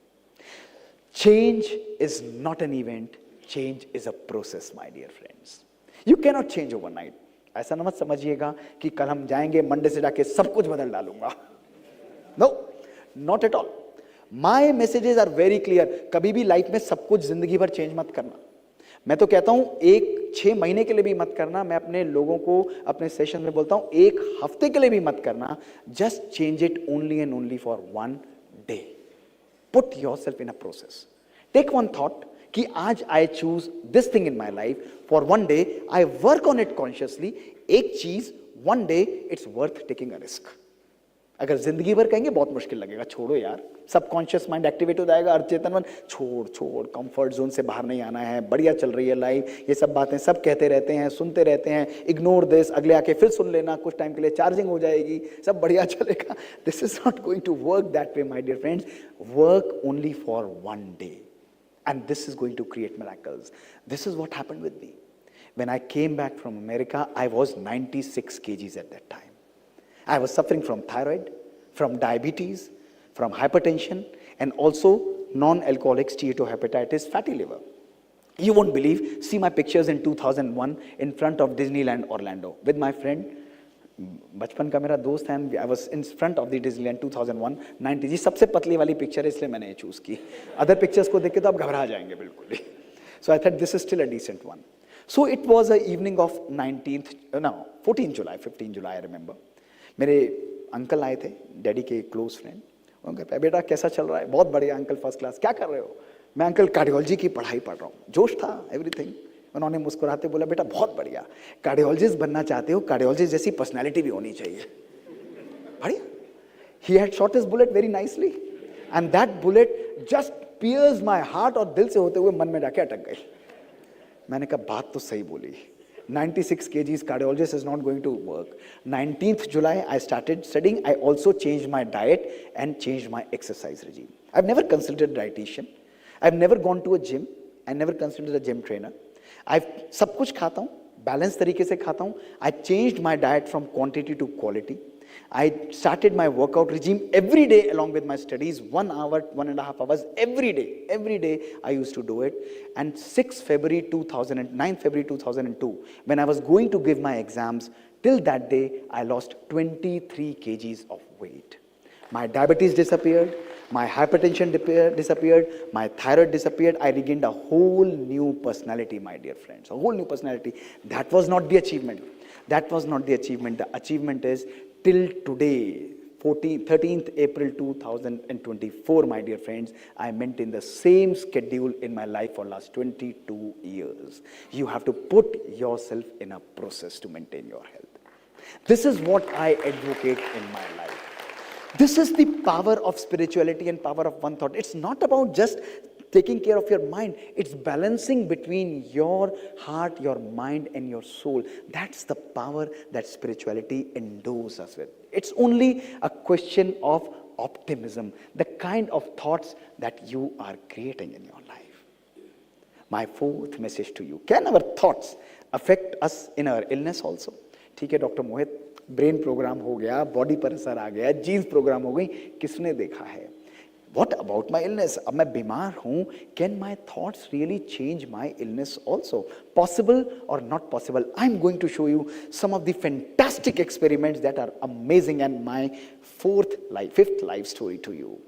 Change is not an event, change is a process, my dear friends. You cannot change overnight. ऐसा न मत समझिएगा कि कल हम जाएंगे Monday से जाके सब कुछ बदल डालूंगा. No, not at all. My messages are very clear. कभी भी लाइफ में सब कुछ जिंदगी भर चेंज मत करना. मैं तो कहता हूं 6 महीने के लिए भी मत करना. मैं अपने लोगों को अपने सेशन में बोलता हूं 1 हफ्ते के लिए भी मत करना. Just change it only and only for one day. Put yourself in a process. Take one thought कि आज I choose this thing in my life. For one day I work on it consciously. एक चीज one day it's worth taking a risk. अगर जिंदगी भर कहेंगे बहुत मुश्किल लगेगा. छोड़ो यार, सबकॉन्शियस माइंड एक्टिवेट हो जाएगा. अचेतन मन छोड़, कंफर्ट जोन से बाहर नहीं आना है. बढ़िया चल रही है लाइफ. ये सब बातें सब कहते रहते हैं, सुनते रहते हैं. इग्नोर दिस, अगले आके फिर सुन लेना. कुछ टाइम के लिए चार्जिंग हो जाएगी, सब बढ़िया चलेगा. This is not going to work that way, my dear friends. Work only for one day and this is going to create miracles. This is what happened with me. When I came back from America, I was 96 kgs at that time. I was suffering from thyroid, from diabetes, from hypertension, and also non-alcoholic steatohepatitis, fatty liver. You won't believe, see my pictures in 2001 in front of Disneyland Orlando with my friend. बचपन का मेरा दोस्त है. I was in front of the Disneyland 2001 90. जी सबसे पतली वाली picture है, इसलिए मैंने ये चूज की. अदर पिक्चर्स को देख के तो आप घबरा जाएंगे बिल्कुल ही. So I thought this is still a decent one. So it was a evening of 14 July, 15 July I remember. मेरे अंकल आए थे, डैडी के क्लोज फ्रेंड. उन्होंने कहा बेटा कैसा चल रहा है? बहुत बढ़िया अंकल, फर्स्ट क्लास. क्या कर रहे हो? मैं अंकल कार्डियोलॉजी की पढ़ाई पढ़ रहा हूँ. जोश था, एवरीथिंग. उन्होंने मुस्कुराते बोला बेटा बहुत बढ़िया, कार्डियोलॉजिस्ट बनना चाहते हो, कार्डियोलॉजिस्ट जैसी पर्सनालिटी भी होनी चाहिए. बढ़िया. He had shot his bullet very nicely and that bullet just pierced my heart और दिल से होते हुए मन में जाके अटक गई. मैंने कहा बात तो सही बोली. 96 kgs cardiologist is not going to work. 19th July I started studying. I also changed my diet and changed my exercise regime. I've never considered a dietitian. I've never gone to a gym. I never considered a gym trainer. I've सब कुछ खाता हूँ, balance तरीके से खाता हूँ. I changed my diet from quantity to quality. I started my workout regime every day along with my studies, 1 hour, 1.5 hours every day. Every day I used to do it. And 9th February 2002, when I was going to give my exams, till that day I lost 23 kgs of weight. My diabetes disappeared, my hypertension disappeared, my thyroid disappeared. I regained a whole new personality, my dear friends, a whole new personality. That was not the achievement. That was not the achievement. The achievement is till today, 13th April 2024, my dear friends, I maintain the same schedule in my life for last 22 years. You have to put yourself in a process to maintain your health. This is what I advocate in my life. This is the power of spirituality and power of one thought. It's not about just taking care of your mind. It's balancing between your heart, your mind, and your soul. That's the power that spirituality endows us with. It's only a question of optimism, the kind of thoughts that you are creating in your life. My fourth message to you: can our thoughts affect us in our illness also? ठीक है doctor मोहित, brain programme हो गया, body पर असर आ गया, jeans programme हो गई, किसने देखा है? What about my illness? अब मैं बीमार हूँ, can my thoughts really change my illness also? Possible or not possible? I'm going to show you some of the fantastic experiments that are amazing, and my fifth life story to you.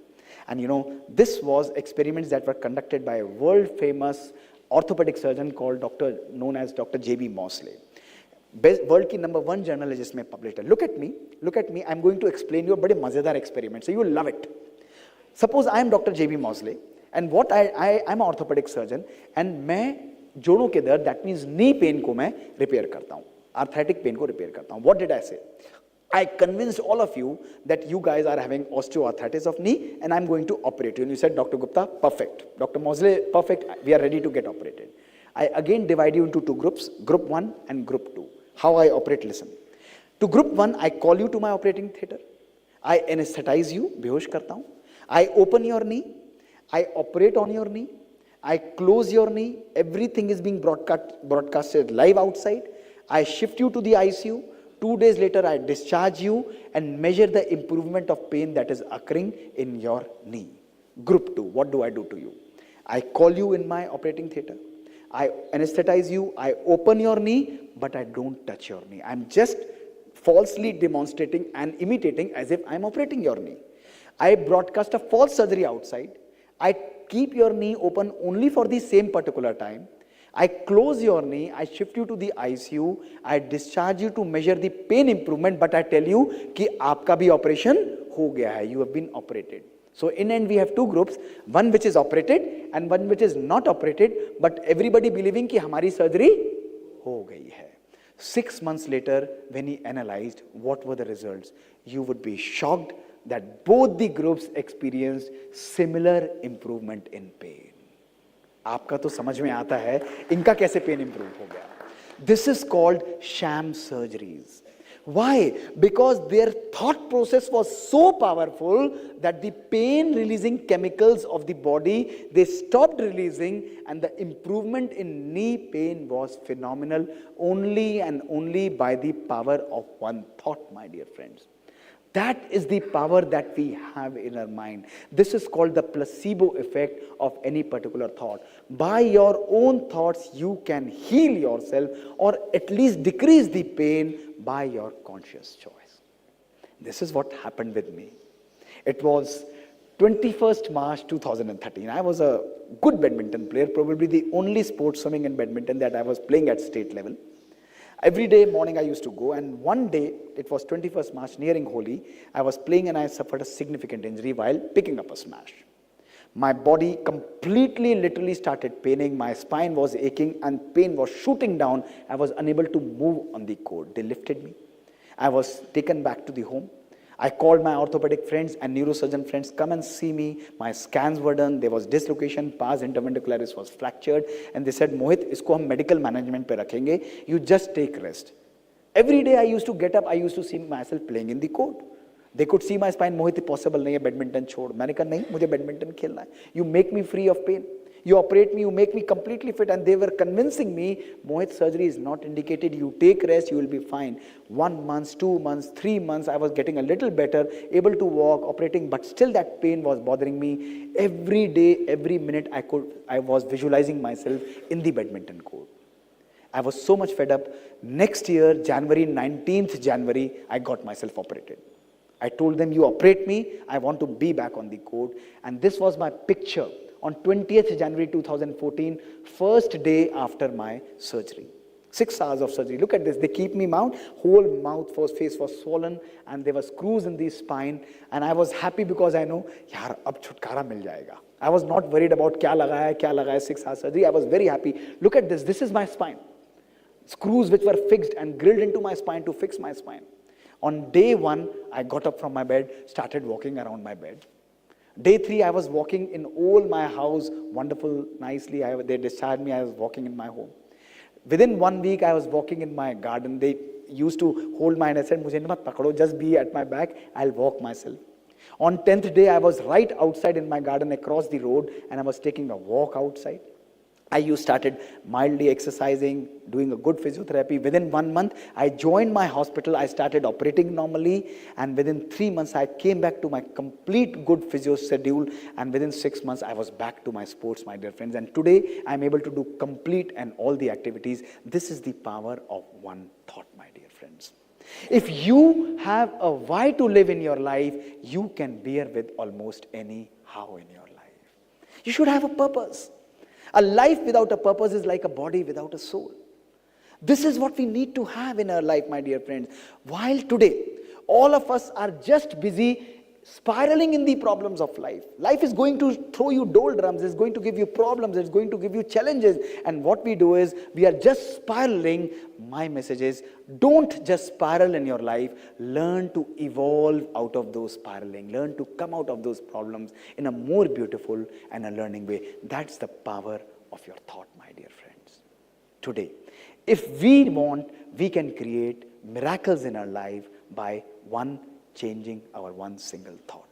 And you know, this was experiments that were conducted by a world famous orthopedic surgeon known as Dr. J.B. Mosley. World की number 1 journal है जिसमें publish है. Look at me, I am going to explain you बड़े मजेदार experiment, so you will love it. Suppose I am doctor JB Mosley and what I am orthopedic surgeon, and मैं जोड़ों के दर्द, that means knee pain को मैं repair करता हूं, आर्थराइटिक पेन को रिपेयर करता हूं. व्हाट डिड आई से? I convinced all of you that you guys are having osteoarthritis of knee and I'm going to operate you. And you said, Dr. Gupta, perfect. Dr. Mosley, perfect. We are ready to get operated. I again divide you into 2 groups, group 1 and group 2. How I operate, listen. To group 1, I call you to my operating theater. I anesthetize you, behosh karta hu. I open your knee. I operate on your knee. I close your knee. Everything is being broadcasted live outside. I shift you to the ICU. 2 days later, I discharge you and measure the improvement of pain that is occurring in your knee. Group 2, what do I do to you? I call you in my operating theater. I anesthetize you. I open your knee, but I don't touch your knee. I'm just falsely demonstrating and imitating as if I'm operating your knee. I broadcast a false surgery outside. I keep your knee open only for the same particular time. I close your knee, I shift you to the ICU, I discharge you to measure the pain improvement, but I tell you कि आपका भी operation हो गया है, you have been operated. So in end we have two groups, one which is operated and one which is not operated, but everybody believing कि हमारी surgery हो गई है. 6 months later, when he analyzed what were the results, you would be shocked that both the groups experienced similar improvement in pain. आपका तो समझ में आता है इनका कैसे पेन इंप्रूव हो गया. This is called sham surgeries. Why? Because their thought process was so powerful that the pain releasing chemicals of the body, they stopped releasing, and the improvement in knee pain was phenomenal only and only by the power of one thought, my dear friends. That is the power that we have in our mind. This is called the placebo effect of any particular thought. By your own thoughts, you can heal yourself or at least decrease the pain by your conscious choice. This is what happened with me. It was 21st March 2013. I was a good badminton player, probably the only sport, swimming and badminton, that I was playing at state level. Every day morning I used to go, and one day, it was 21st March, nearing Holi, I was playing and I suffered a significant injury while picking up a smash. My body completely, literally started paining, my spine was aching and pain was shooting down. I was unable to move on the court. They lifted me. I was taken back to the home. I called my orthopedic friends and neurosurgeon friends, come and see me. My scans were done. There was dislocation, pars interventricularis was fractured. And they said, Mohit, isko hum medical management pe rakhenge. You just take rest. Every day I used to get up, I used to see myself playing in the court. They could see my spine, Mohit, possible nahi hai, badminton chhod. मैंने कहा नहीं, मुझे badminton खेलना है. You make me free of pain. You operate me, you make me completely fit. And they were convincing me, Mohit, surgery is not indicated. You take rest, you will be fine. 1 month, 2 months, 3 months, I was getting a little better, able to walk, operating, but still that pain was bothering me. Every day, every minute, I was visualizing myself in the badminton court. I was so much fed up. Next year, 19th January, I got myself operated. I told them, you operate me, I want to be back on the court. And this was my picture on 20th January 2014, first day after my surgery. 6 hours of surgery. Look at this. They keep me mount. Whole mouth, face was swollen, and there were screws in the spine. And I was happy because I know, yaar, ab chutkara mil jayega. I was not worried about kya laga hai, 6 hours surgery. I was very happy. Look at this. This is my spine. Screws which were fixed and drilled into my spine to fix my spine. On day 1, I got up from my bed, started walking around my bed. Day 3, I was walking in all my house, wonderful, nicely. They discharged me, I was walking in my home. Within 1 week, I was walking in my garden. They used to hold my hand and said, "Mujhe mat pakdo, just be at my back, I'll walk myself." On 10th day, I was right outside in my garden across the road, and I was taking a walk outside. I started mildly exercising, doing a good physiotherapy. Within 1 month, I joined my hospital. I started operating normally. And within 3 months, I came back to my complete good physio schedule. And within 6 months, I was back to my sports, my dear friends. And today, I'm able to do complete and all the activities. This is the power of one thought, my dear friends. If you have a why to live in your life, you can bear with almost any how in your life. You should have a purpose. A life without a purpose is like a body without a soul. This is what we need to have in our life, my dear friends. While today, all of us are just busy spiraling in the problems of life. Life is going to throw you doldrums, it's going to give you problems, it's going to give you challenges. And what we do is, we are just spiraling. My message is, don't just spiral in your life. Learn to evolve out of those spiraling. Learn to come out of those problems in a more beautiful and a learning way. That's the power of your thought, my dear friends. Today, if we want, we can create miracles in our life by changing our one single thought.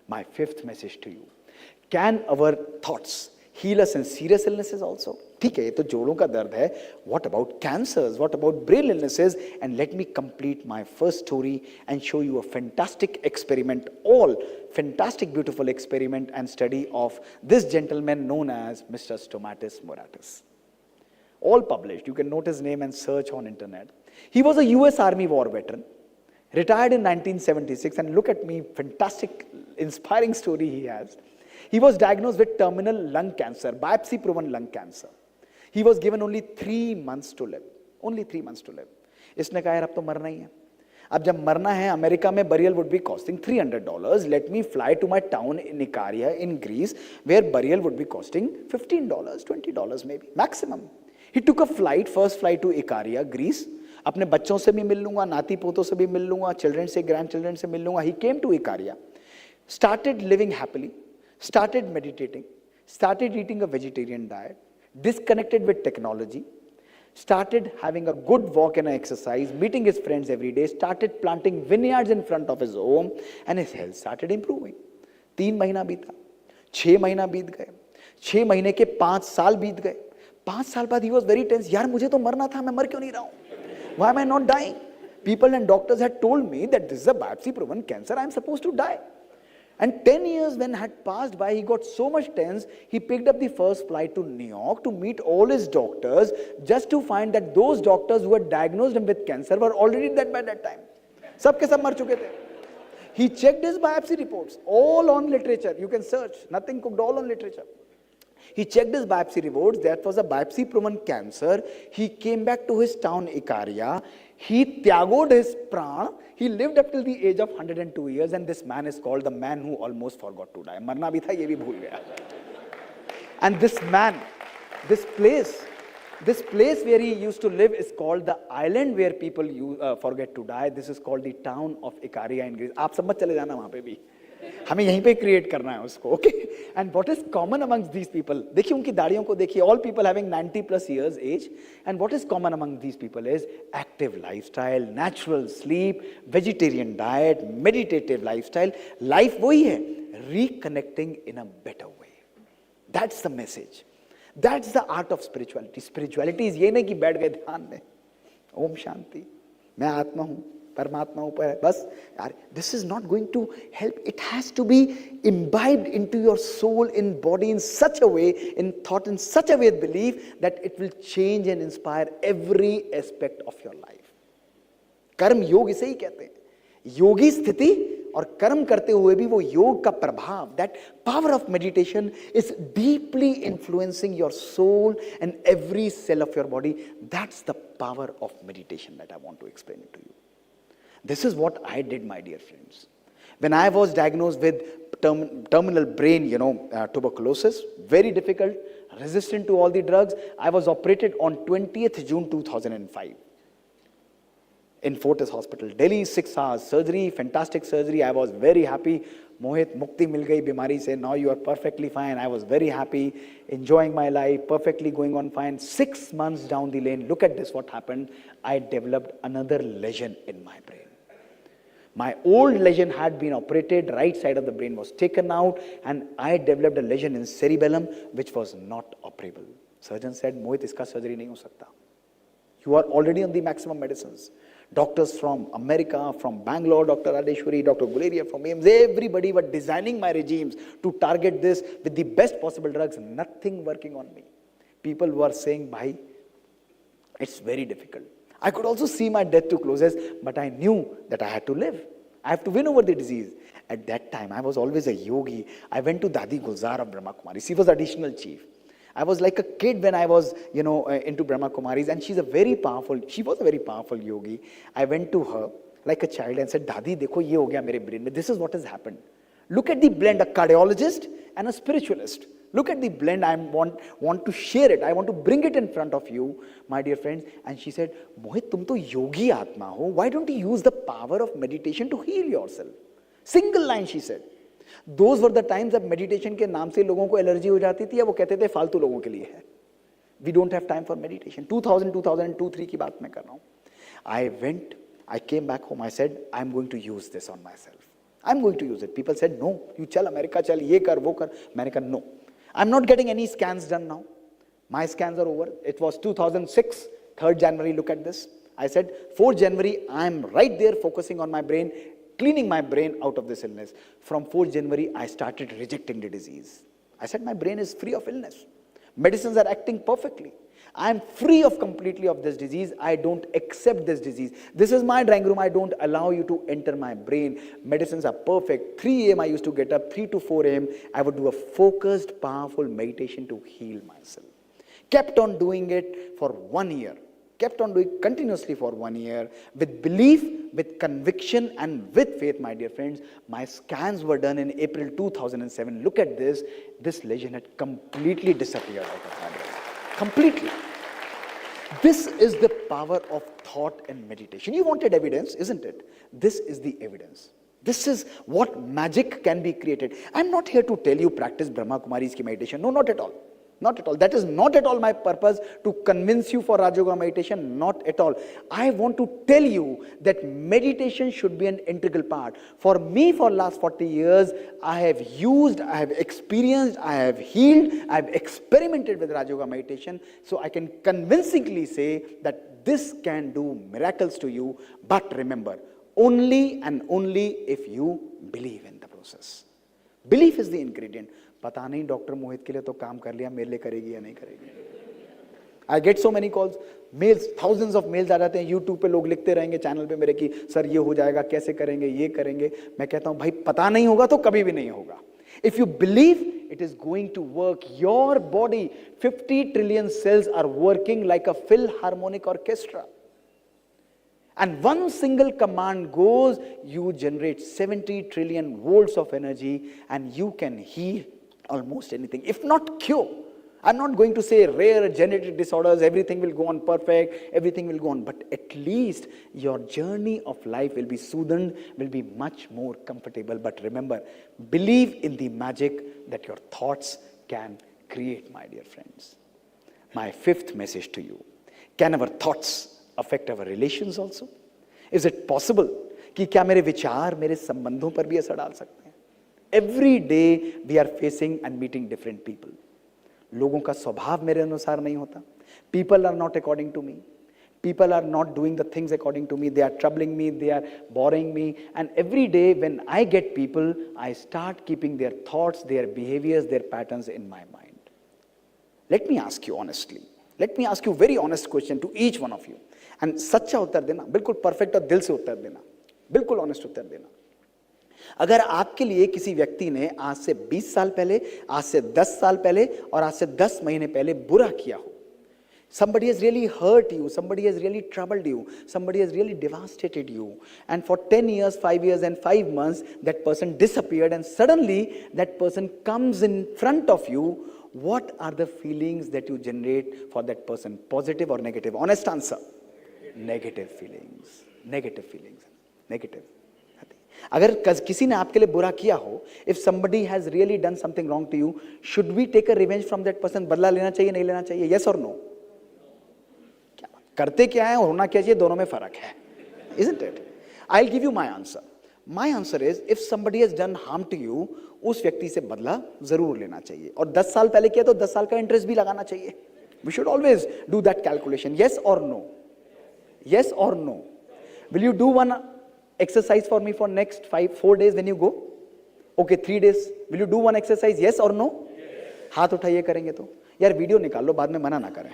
My 5th message to you. Can our thoughts heal us in serious illnesses also? ठीक है, ये तो जोड़ों का दर्द है. What about cancers? What about brain illnesses? And let me complete my first story and show you a fantastic experiment, all fantastic, beautiful experiment and study of this gentleman known as Mr. Stomatis Moratis. All published. You can note his name and search on internet. He was a US Army war veteran, retired in 1976, and look at me, fantastic, inspiring story he has. He was diagnosed with terminal lung cancer, biopsy-proven lung cancer. He was given only 3 months to live. Only 3 months to live. इसने कहा यार अब तो मरना ही है. अब जब मरना है, अमेरिका में burial would be costing $300. Let me fly to my town in Ikaria in Greece, where burial would be costing $15, $20 maybe, maximum. He took a flight, first flight to Ikaria, Greece. अपने बच्चों से भी मिल लूंगा, नाती पोतों से भी मिल लूंगा, children से, grandchildren से मिल लूंगा. He came to Ikaria, started living happily, started meditating, started eating a vegetarian diet, disconnected with technology, started having a good walk and exercise, meeting his friends every day, started planting vineyards in front of his home, and his health started improving. 3 महीना बीता, 6 महीना बीत गए, 6 महीने के 5 साल बीत गए. 5 साल बाद he was very tense. यार मुझे तो मरना था, मैं मर क्यों नहीं रहा हूं? Why am I not dying? People and doctors had told me that this is a biopsy proven cancer, I am supposed to die. And 10 years when had passed by, he got so much tense, he picked up the first flight to New York to meet all his doctors, just to find that those doctors who had diagnosed him with cancer were already dead by that time. सब के सब मर चुके थे. He checked his biopsy reports, all on literature. You can search, nothing cooked, all on literature. He checked his biopsy reports. That was a biopsy-proven cancer. He came back to his town, Ikaria. He tyagoed his pran. He lived up till the age of 102 years. And this man is called the man who almost forgot to die. Marna bhi tha, ye bhi bhul gaya. And this man, this place where he used to live is called the island where people forget to die. This is called the town of Ikaria in Greece. आप सब मत चले जाना वहाँ पे भी. हमें यहीं पे क्रिएट करना है उसको, okay? And what is common amongst these people? देखिए उनकी दाढ़ियों को देखिए, all people having 90+ years age. And what is common among these people is active lifestyle, natural sleep, vegetarian diet, meditative lifestyle. Life वही है, reconnecting in a better way. That's the message. That's the art of spirituality. Spirituality is ये नहीं कि बैठ गए ध्यान में, ओम शांति, मैं आत्मा हूं, परमात्मा ऊपर है, बस यार. This is not going to help. It has to be imbibed into your soul, in body, in such a way, in thought, in such a way, belief that it will change and inspire every aspect of your life. कर्म योग इसे ही कहते हैं. योगी स्थिति और कर्म करते हुए भी वो योग का प्रभाव, that power of meditation is deeply influencing your soul and every cell of your body. That's the power of meditation that I want to explain it to you. This is what I did, my dear friends. When I was diagnosed with terminal brain, tuberculosis, very difficult, resistant to all the drugs, I was operated on 20th June 2005 in Fortis Hospital, Delhi. 6 hours surgery, fantastic surgery. I was very happy. Mohit, mukti mil gayi bimari se. Now you are perfectly fine. I was very happy, enjoying my life, perfectly going on fine. 6 months down the lane, look at this, what happened. I developed another lesion in my brain. My old lesion had been operated, right side of the brain was taken out, and I developed a lesion in cerebellum which was not operable. Surgeon said, Mohit, iska surgery nahi ho sakta. You are already on the maximum medicines. Doctors from America, from Bangalore, Dr. Adeshwari, Dr. Guleria from AIMS, everybody were designing my regimes to target this with the best possible drugs. Nothing working on me. People were saying, bhai, it's very difficult. I could also see my death too closest, but I knew that I had to live. I have to win over the disease. At that time, I was always a yogi. I went to Dadi Gulzar of Brahma Kumaris. She was additional chief. I was like a kid when I was, into Brahma Kumaris, and she was a very powerful yogi. I went to her like a child and said, Dadi, dekho, ye ho gaya mere brain mein. This is what has happened. Look at the blend, a cardiologist and a spiritualist. Look at the blend. I want to share it. I want to bring it in front of you, my dear friends. And she said, Mohit, tum to yogi atma ho. Why don't you use the power of meditation to heal yourself? Single line, she said. Those were the times जब meditation के नाम से लोगों को allergy हो जाती थी या वो कहते थे फालतू लोगों के लिए है. We don't have time for meditation. 2000, 2002, 2003 की बात मैं कर रहा हूँ. I came back home. I said, I'm going to use this on myself. I'm going to use it. People said, no, you chal America, chal, ye kar, wo kar. मैंने कहा, no. I'm not getting any scans done now. My scans are over. It was 2006, 3rd January, look at this. I said, 4th January, I'm right there focusing on my brain, cleaning my brain out of this illness. From 4th January, I started rejecting the disease. I said, my brain is free of illness. Medicines are acting perfectly. I am free of completely of this disease. I don't accept this disease. This is my drawing room. I don't allow you to enter my brain. Medicines are perfect. 3 a.m. I used to get up, 3 to 4 a.m. I would do a focused, powerful meditation to heal myself. Kept on doing it for 1 year. Kept on doing continuously for 1 year with belief, with conviction, and with faith, my dear friends. My scans were done in April 2007. Look at this. This lesion had completely disappeared out of my body. Completely. This is the power of thought and meditation. You wanted evidence, isn't it? This is the evidence. This is what magic can be created. I'm not here to tell you practice Brahma Kumaris ki meditation. No, not at all. Not at all. That is not at all my purpose to convince you for Raj Yoga meditation. Not at all. I want to tell you that meditation should be an integral part. For me, for last 40 years, I have used, I have experienced, I have healed, I have experimented with Raj Yoga meditation. So I can convincingly say that this can do miracles to you. But remember, only and only if you believe in the process. Belief is the ingredient. पता नहीं doctor मोहित के लिए तो काम कर लिया, मेरे लिए करेगी या नहीं करेगी. I get so many calls, mails, thousands of mails आ जाते हैं. YouTube पे लोग लिखते रहेंगे चैनल पे मेरे कि सर ये हो जाएगा, कैसे करेंगे, ये करेंगे. मैं कहता हूँ भाई पता नहीं होगा तो कभी भी नहीं होगा. If you believe, it is going to work. Your body, 50 trillion cells are working like a philharmonic orchestra. And one single command goes, you generate 70 trillion volts of energy and you can heal almost anything, if not cure. I'm not going to say rare genetic disorders, everything will go on perfect, everything will go on, but at least your journey of life will be soothed, will be much more comfortable. But remember, believe in the magic that your thoughts can create, my dear friends. My 5th message to you, can our thoughts affect our relations also? Is it possible कि क्या मेरे विचार मेरे संबंधों पर भी असर डाल सकते हैं? Every day we are facing and meeting different people. लोगों का स्वभाव मेरे अनुसार नहीं होता. People are not according to me. People are not doing the things according to me. They are troubling me. They are boring me. And every day when I get people, I start keeping their thoughts, their behaviors, their patterns in my mind. Let me ask you honestly. Let me ask you a very honest question to each one of you. And सच्चा उत्तर देना, बिल्कुल perfect और दिल से उत्तर देना, बिल्कुल honest उत्तर देना. अगर आपके लिए किसी व्यक्ति ने आज से 20 साल पहले, आज से 10 साल पहले और आज से 10 महीने पहले बुरा किया हो, somebody has really hurt you, somebody has really troubled you, somebody has really devastated you, and for 10 years, 5 years and 5 months that person disappeared and suddenly that person comes in front of you, what are the feelings that you generate for that person? Positive or negative? Honest answer. Negative feelings. Negative feelings. Negative. अगर किसी ने आपके लिए बुरा किया हो, if somebody has really done something wrong to you, should we take a revenge from that person? बदला लेना चाहिए, नहीं लेना चाहिए? Yes or no? क्या करते क्या है और होना क्या चाहिए, दोनों में फर्क है, isn't it? I'll give you my answer. My answer is, if somebody has done harm to you, उस व्यक्ति से बदला जरूर लेना चाहिए. और 10 साल पहले किया तो 10 साल का इंटरेस्ट भी लगाना चाहिए. We should always do that calculation. Yes or no? Yes or no? Will you do one exercise for me for next 4 days when you go? Okay, 3 days. Will you do one exercise? Yes or no? Yes. हाथ उठाइए करेंगे तो. यार video निकाल लो, बाद में मना ना करें.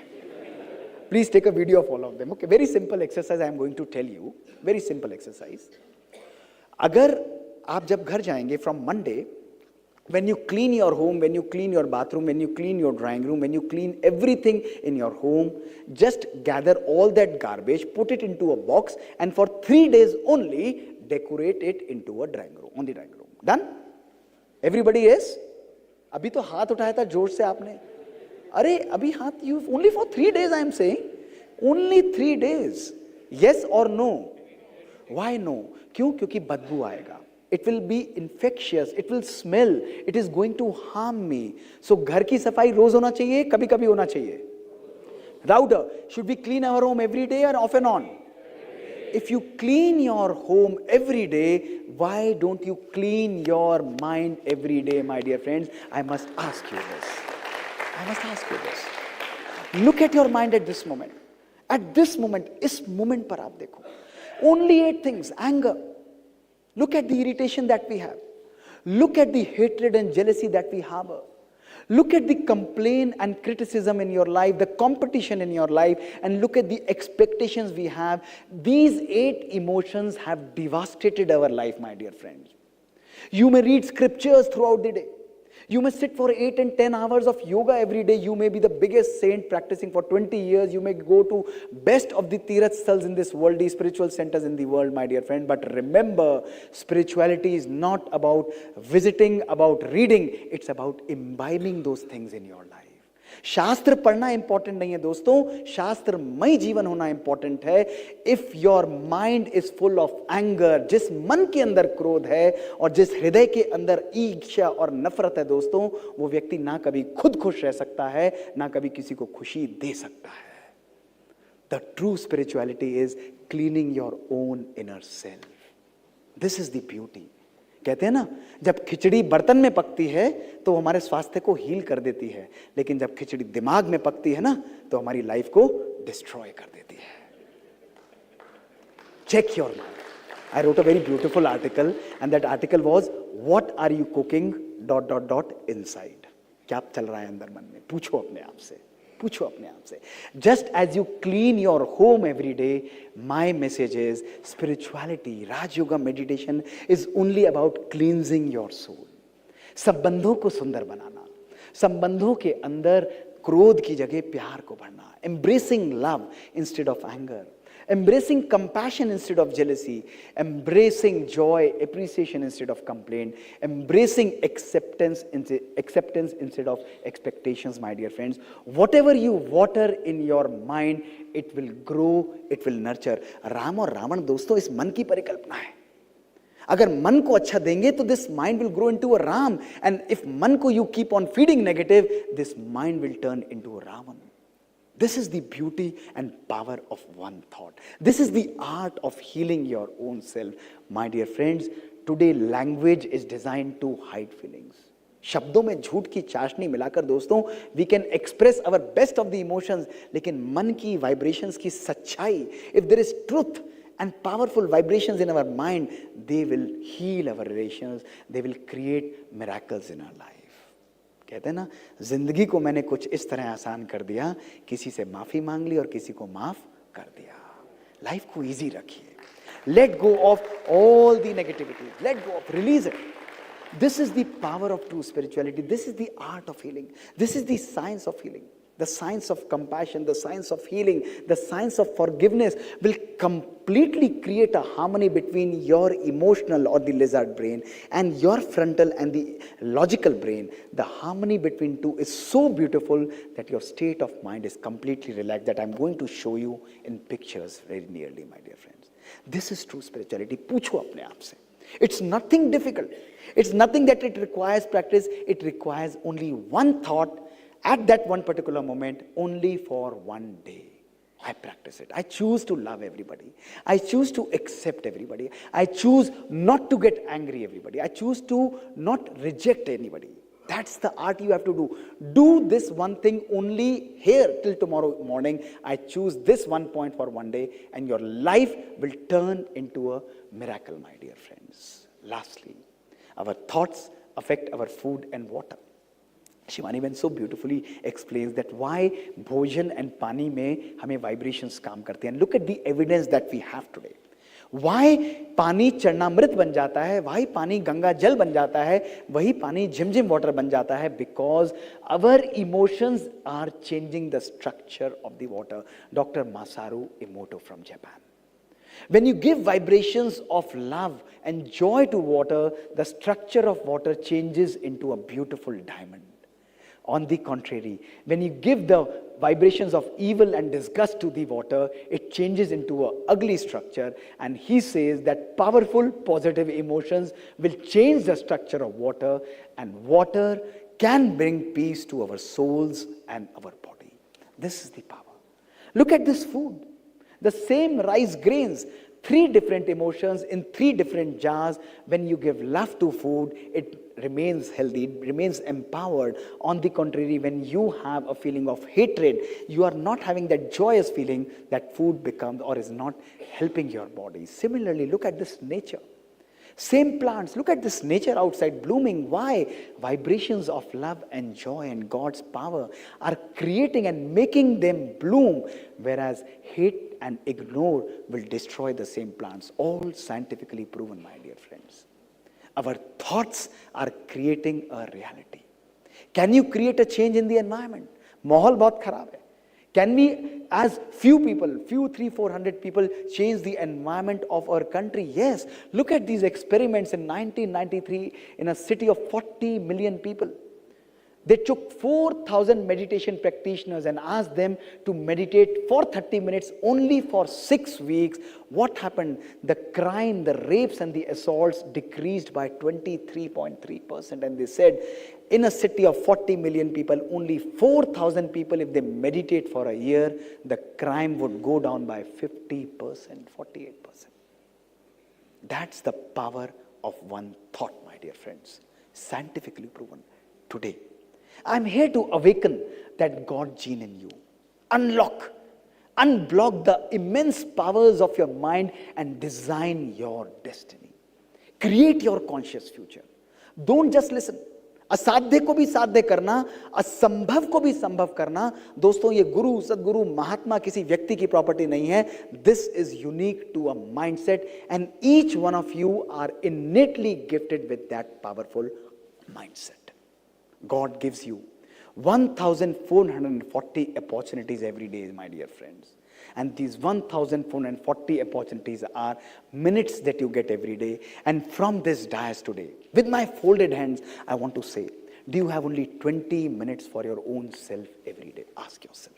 Please take a video of all of them. Okay, very simple exercise I am going to tell you. Very simple exercise. अगर आप जब घर जाएंगे from Monday, when you clean your home, when you clean your bathroom, when you clean your drawing room, when you clean everything in your home, just gather all that garbage, put it into a box, and for 3 days only, decorate it into a drawing room, on the drawing room. Done? Everybody is? अभी तो हाथ उठाया था जोर से आपने. अरे अभी हाथ, you only for 3 days I am saying. Only 3 days. Yes or no? Why no? क्यों? क्योंकि बदबू आएगा. It will be infectious. It will smell. It is going to harm me. So घर की सफाई रोज होना चाहिए, कभी कभी होना चाहिए. Louder. Should we clean our home every day or off and on? if you clean your home every day, why don't you clean your mind every day, my dear friends? I must ask you this. I must ask you this. Look at your mind at this moment. At this moment, इस moment पर आप देखो. Only 8 things. Anger. Look at the irritation that we have. Look at the hatred and jealousy that we harbor. Look at the complaint and criticism in your life, the competition in your life, and look at the expectations we have. These 8 emotions have devastated our life, my dear friends. You may read scriptures throughout the day. You may sit for 8 and 10 hours of yoga every day. You may be the biggest saint practicing for 20 years. You may go to best of the Tirath stalls in this world, the spiritual centers in the world, my dear friend. But remember, spirituality is not about visiting, about reading. It's about imbibing those things in your life. शास्त्र पढ़ना important नहीं है दोस्तों, शास्त्रमय जीवन होना important है. If your mind is full of anger, जिस मन के अंदर क्रोध है और जिस हृदय के अंदर ईर्ष्या और नफरत है दोस्तों, वो व्यक्ति ना कभी खुद खुश रह सकता है, ना कभी किसी को खुशी दे सकता है. The true spirituality is cleaning your own inner self. This is the beauty. कहते हैं ना, जब खिचड़ी बर्तन में पकती है तो हमारे स्वास्थ्य को हील कर देती है, लेकिन जब खिचड़ी दिमाग में पकती है ना तो हमारी लाइफ को डिस्ट्रॉय कर देती है. Check your mind. I wrote a very beautiful article and that article was what are you cooking ... inside. क्या चल रहा है अंदर मन में? पूछो अपने आप से, पूछो अपने आप से. Just as you clean your home every day, my message is spirituality, Rajyoga meditation is only about cleansing your soul. संबंधों को सुंदर बनाना, संबंधों के अंदर क्रोध की जगह प्यार को भरना, embracing love instead of anger, embracing compassion instead of jealousy, embracing joy, appreciation instead of complaint, embracing acceptance instead of expectations, my dear friends. Whatever you water in your mind, it will grow, it will nurture. Ram और रावण दोस्तों इस मन की परिकल्पना है. अगर मन को अच्छा देंगे तो this mind will grow into a Ram, and if मन को you keep on feeding negative, this mind will turn into a Ravan. This is the beauty and power of one thought. This is the art of healing your own self. My dear friends, today language is designed to hide feelings. शब्दों में झूठ की चाशनी मिलाकर दोस्तों we can express our best of the emotions, लेकिन मन की vibrations की सच्चाई, if there is truth and powerful vibrations in our mind, they will heal our relations, they will create miracles in our life. कहते हैं ना, जिंदगी को मैंने कुछ इस तरह आसान कर दिया, किसी से माफी मांग ली और किसी को माफ कर दिया. लाइफ को इजी रखिए. Let go of all the negativity, let go of, release it. This is the power of true spirituality. This is the art of healing. This is the science of healing. The science of compassion, the science of healing, the science of forgiveness will completely create a harmony between your emotional or the lizard brain and your frontal and the logical brain. The harmony between two is so beautiful that your state of mind is completely relaxed, that I'm going to show you in pictures very nearly, my dear friends. This is true spirituality. पूछो अपने आप से. It's nothing difficult. It's nothing that it requires practice. It requires only one thought at that one particular moment, only for one day. I practice it. I choose to love everybody. I choose to accept everybody. I choose not to get angry everybody. I choose to not reject anybody. That's the art you have to do. Do this one thing only here till tomorrow morning. I choose this one point for one day, and your life will turn into a miracle, my dear friends. Lastly, our thoughts affect our food and water. Shivani बहन so beautifully explains that why भोजन and पानी में हमें vibrations काम करते हैं. Look at the evidence that we have today. Why पानी चरणामृत बन जाता है, why पानी गंगा जल बन जाता है, वही पानी झिमझिम वाटर बन जाता है, because our emotions are changing the structure of the water. Dr. Masaru Emoto from Japan. When you give vibrations of love and joy to water, the structure of water changes into a beautiful diamond. On the contrary, when you give the vibrations of evil and disgust to the water, it changes into an ugly structure. And he says that powerful positive emotions will change the structure of water, and water can bring peace to our souls and our body. This is the power. Look at this food. The same rice grains 3 different emotions in 3 different jars. When you give love to food, it remains healthy, it remains empowered. On the contrary, when you have a feeling of hatred, you are not having that joyous feeling, that food becomes or is not helping your body. Similarly, look at this nature. Same plants, look at this nature outside blooming. Why? Vibrations of love and joy and God's power are creating and making them bloom, whereas hate and ignore will destroy the same plants. All scientifically proven, my dear friends. Our thoughts are creating a reality. Can you create a change in the environment? माहौल बहुत खराब है. Can we, as few people, 300-400 people, change the environment of our country? Yes. Look at these experiments in 1993 in a city of 40 million people. They took 4,000 meditation practitioners and asked them to meditate for 30 minutes only for 6 weeks. What happened? The crime, the rapes and the assaults decreased by 23.3%. And they said, in a city of 40 million people, only 4,000 people, if they meditate for a year, the crime would go down by 50%, 48%. That's the power of one thought, my dear friends. Scientifically proven today. I'm here to awaken that God gene in you. Unlock, unblock the immense powers of your mind and design your destiny. Create your conscious future. Don't just listen. असाध्य को भी साध्य करना, असंभव को भी संभव करना. दोस्तों, ये गुरु, सदगुरु, महात्मा किसी व्यक्ति की प्रॉपर्टी नहीं है. This is unique to a mindset, and each one of you are innately gifted with that powerful mindset. God gives you 1,440 opportunities every day, my dear friends. And these 1,440 opportunities are minutes that you get every day. And from this dais today, with my folded hands, I want to say, do you have only 20 minutes for your own self every day? Ask yourself.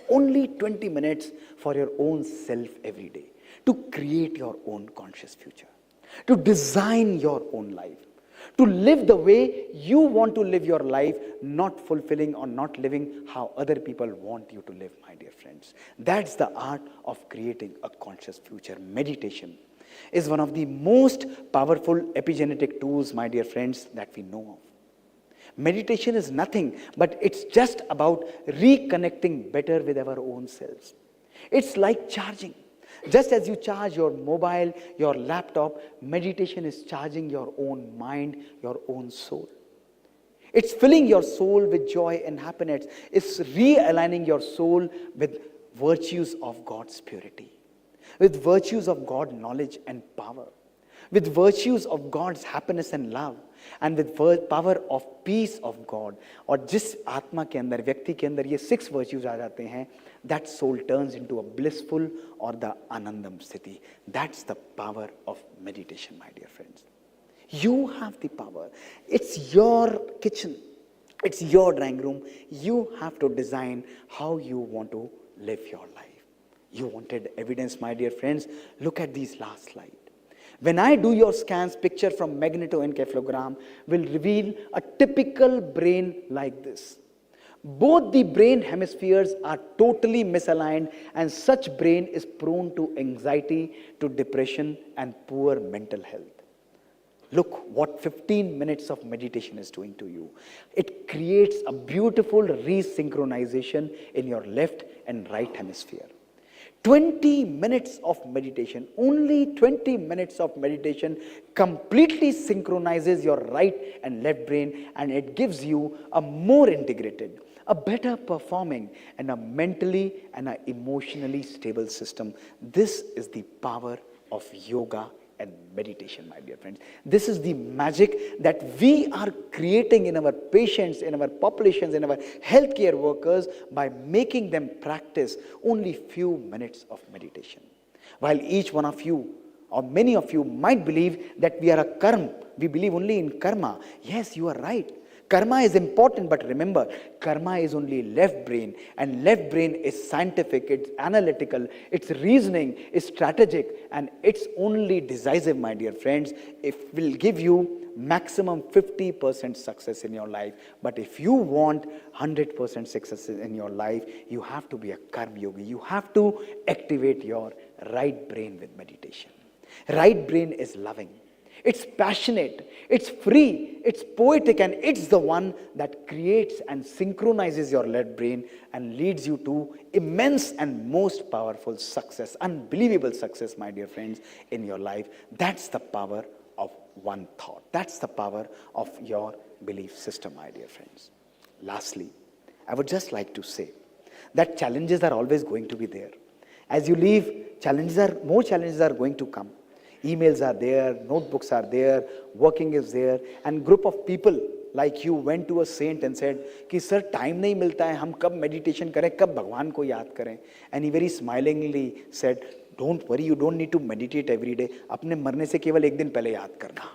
Only 20 minutes for your own self every day to create your own conscious future, to design your own life, to live the way you want to live your life, not fulfilling or not living how other people want you to live, my dear friends. That's the art of creating a conscious future. Meditation is one of the most powerful epigenetic tools, my dear friends, that we know of. Meditation is nothing, but it's just about reconnecting better with our own selves. It's like charging. Just as you charge your mobile, your laptop, meditation is charging your own mind, your own soul. It's filling your soul with joy and happiness. It's realigning your soul with virtues of God's purity, with virtues of God's knowledge and power, with virtues of God's happiness and love, and with power of peace of God. और जिस आत्मा के अंदर, व्यक्ति के अंदर ये 6 virtues आ जाते हैं, that soul turns into a blissful or the anandam sthiti. That's the power of meditation, my dear friends. You have the power. It's your kitchen. It's your drawing room. You have to design how you want to live your life. You wanted evidence, my dear friends? Look at these last slides. When I do your scans, picture from magnetoencephalogram will reveal a typical brain like this. Both the brain hemispheres are totally misaligned, and such brain is prone to anxiety, to depression, and poor mental health. Look what 15 minutes of meditation is doing to you. It creates a beautiful resynchronization in your left and right hemisphere. 20 minutes of meditation, only 20 minutes of meditation completely synchronizes your right and left brain, and it gives you a more integrated, a better performing, and a mentally and a emotionally stable system. This is the power of yoga and meditation, my dear friends. This is the magic that we are creating in our patients, in our populations, in our healthcare workers by making them practice only few minutes of meditation. While each one of you or many of you might believe that we are a karma, we believe only in karma. Yes, you are right. Karma is important, but remember, karma is only left brain, and left brain is scientific, it's analytical, it's reasoning, it's strategic, and it's only decisive, my dear friends. It will give you maximum 50% success in your life. But if you want 100% success in your life, you have to be a karma yogi. You have to activate your right brain with meditation. Right brain is loving. It's passionate, it's free, it's poetic, and it's the one that creates and synchronizes your left brain and leads you to immense and most powerful success, unbelievable success, my dear friends, in your life. That's the power of one thought. That's the power of your belief system, my dear friends. Lastly, I would just like to say that challenges are always going to be there. As you leave, more challenges are going to come. Emails are there, notebooks are there, working is there, and group of people like you went to a saint and said कि sir time नहीं मिलता है, हम कब meditation करें, कब भगवान को याद करें. And he very smilingly said, don't worry, you don't need to meditate every day. अपने मरने से केवल एक दिन पहले याद करना.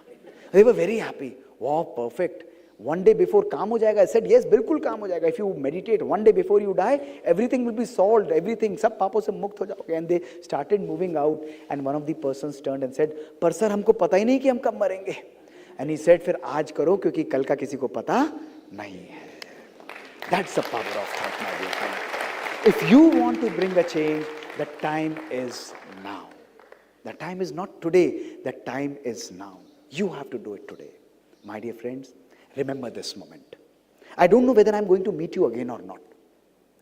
They were very happy. Wow, perfect. One day before काम हो जाएगा. I said, yes, बिल्कुल काम हो जाएगा. If you meditate one day before you die, everything will be solved. Everything, सब पापों से मुक्त हो जाओगे. And they started moving out. And one of the persons turned and said, पर सर हमको पता ही नहीं कि हम कब मरेंगे. And he said, फिर आज करो क्योंकि कल का किसी को पता नहीं है. That's the power of thought, my dear friend. If you want to bring a change, the time is now. The time is not today. The time is now. You have to do it today. My dear friends, remember this moment. I don't know whether I'm going to meet you again or not.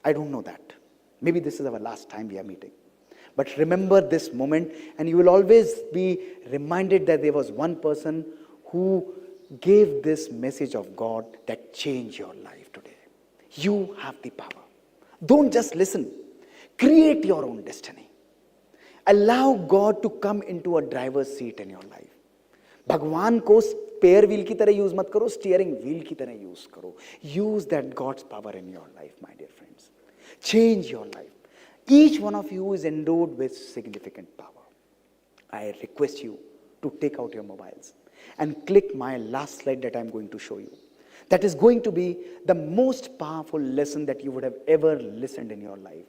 I don't know that. Maybe this is our last time we are meeting. But remember this moment, and you will always be reminded that there was one person who gave this message of God that changed your life today. You have the power. Don't just listen. Create your own destiny. Allow God to come into a driver's seat in your life. भगवान को spare wheel की तरह use मत करो, steering wheel की तरह use करो. Use that god's power in your life, my dear friends. Change your life. Each one of you is endowed with significant power. I request you to take out your mobiles and click my last slide that I'm going to show you. That is going to be the most powerful lesson that you would have ever listened in your life.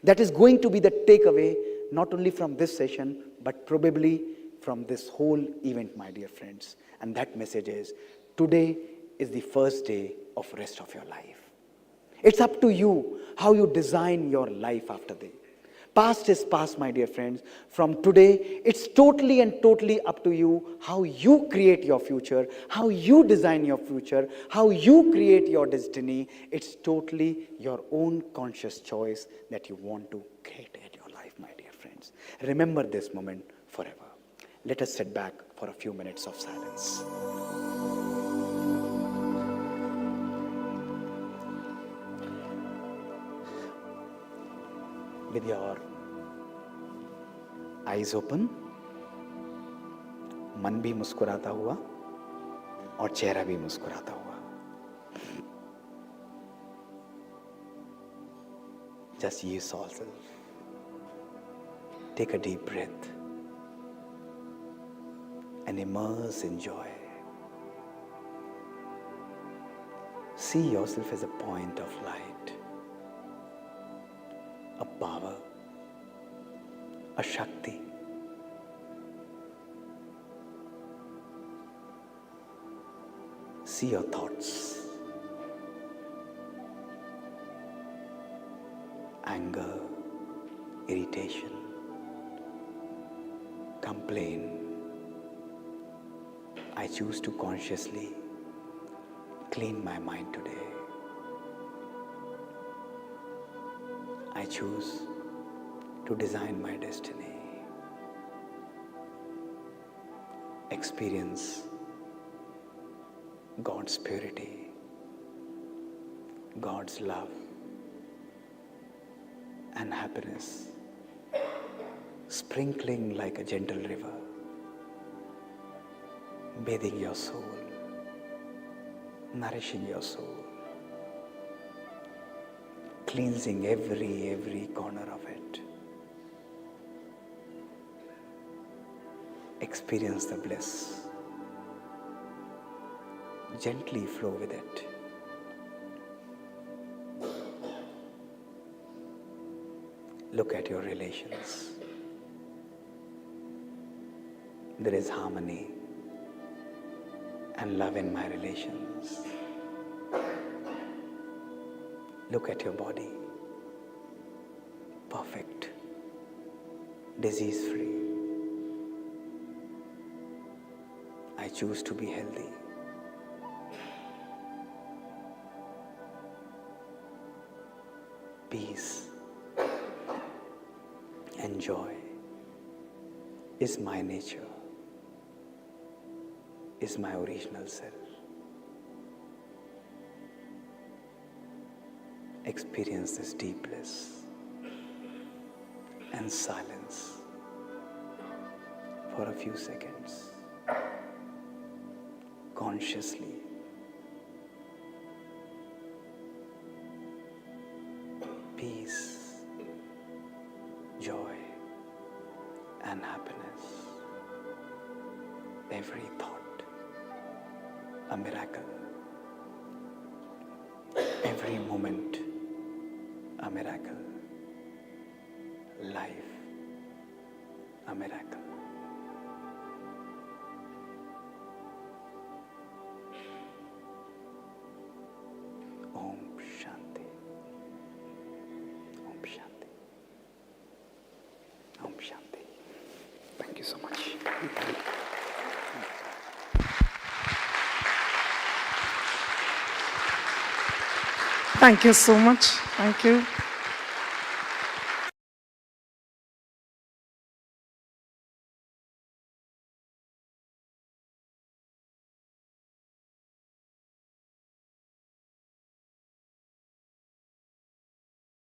That is going to be the takeaway not only from this session, but probably from this whole event, my dear friends. And that message is, today is the first day of rest of your life. It's up to you how you design your life after that. Past is past, my dear friends. From today, it's totally and totally up to you how you create your future, how you design your future, how you create your destiny. It's totally your own conscious choice that you want to create in your life, my dear friends. Remember this moment forever. Let us sit back for a few minutes of silence. With your eyes open, मन भी मुस्कुराता हुआ और चेहरा भी मुस्कुराता हुआ. Just yourself. Take a deep breath and immerse in joy. See yourself as a point of light, a power, a Shakti. See your thoughts, anger, irritation, complaint. I choose to consciously clean my mind today. I choose to design my destiny. Experience God's purity, God's love and happiness, sprinkling like a gentle river, bathing your soul, nourishing your soul, cleansing every corner of it. Experience the bliss, Gently flow with it. Look at your relations. There is harmony and love in my relations. Look at your body. Perfect. Disease free. I choose to be healthy. Peace and joy is my nature, is my original self. Experience this deep bliss and silence for a few seconds, consciously. Peace, joy, and happiness. Every thought, a miracle. Every moment, a miracle. Life, a miracle. Om Shanti. Om Shanti. Om Shanti. Thank you so much. Thank you so much. Thank you.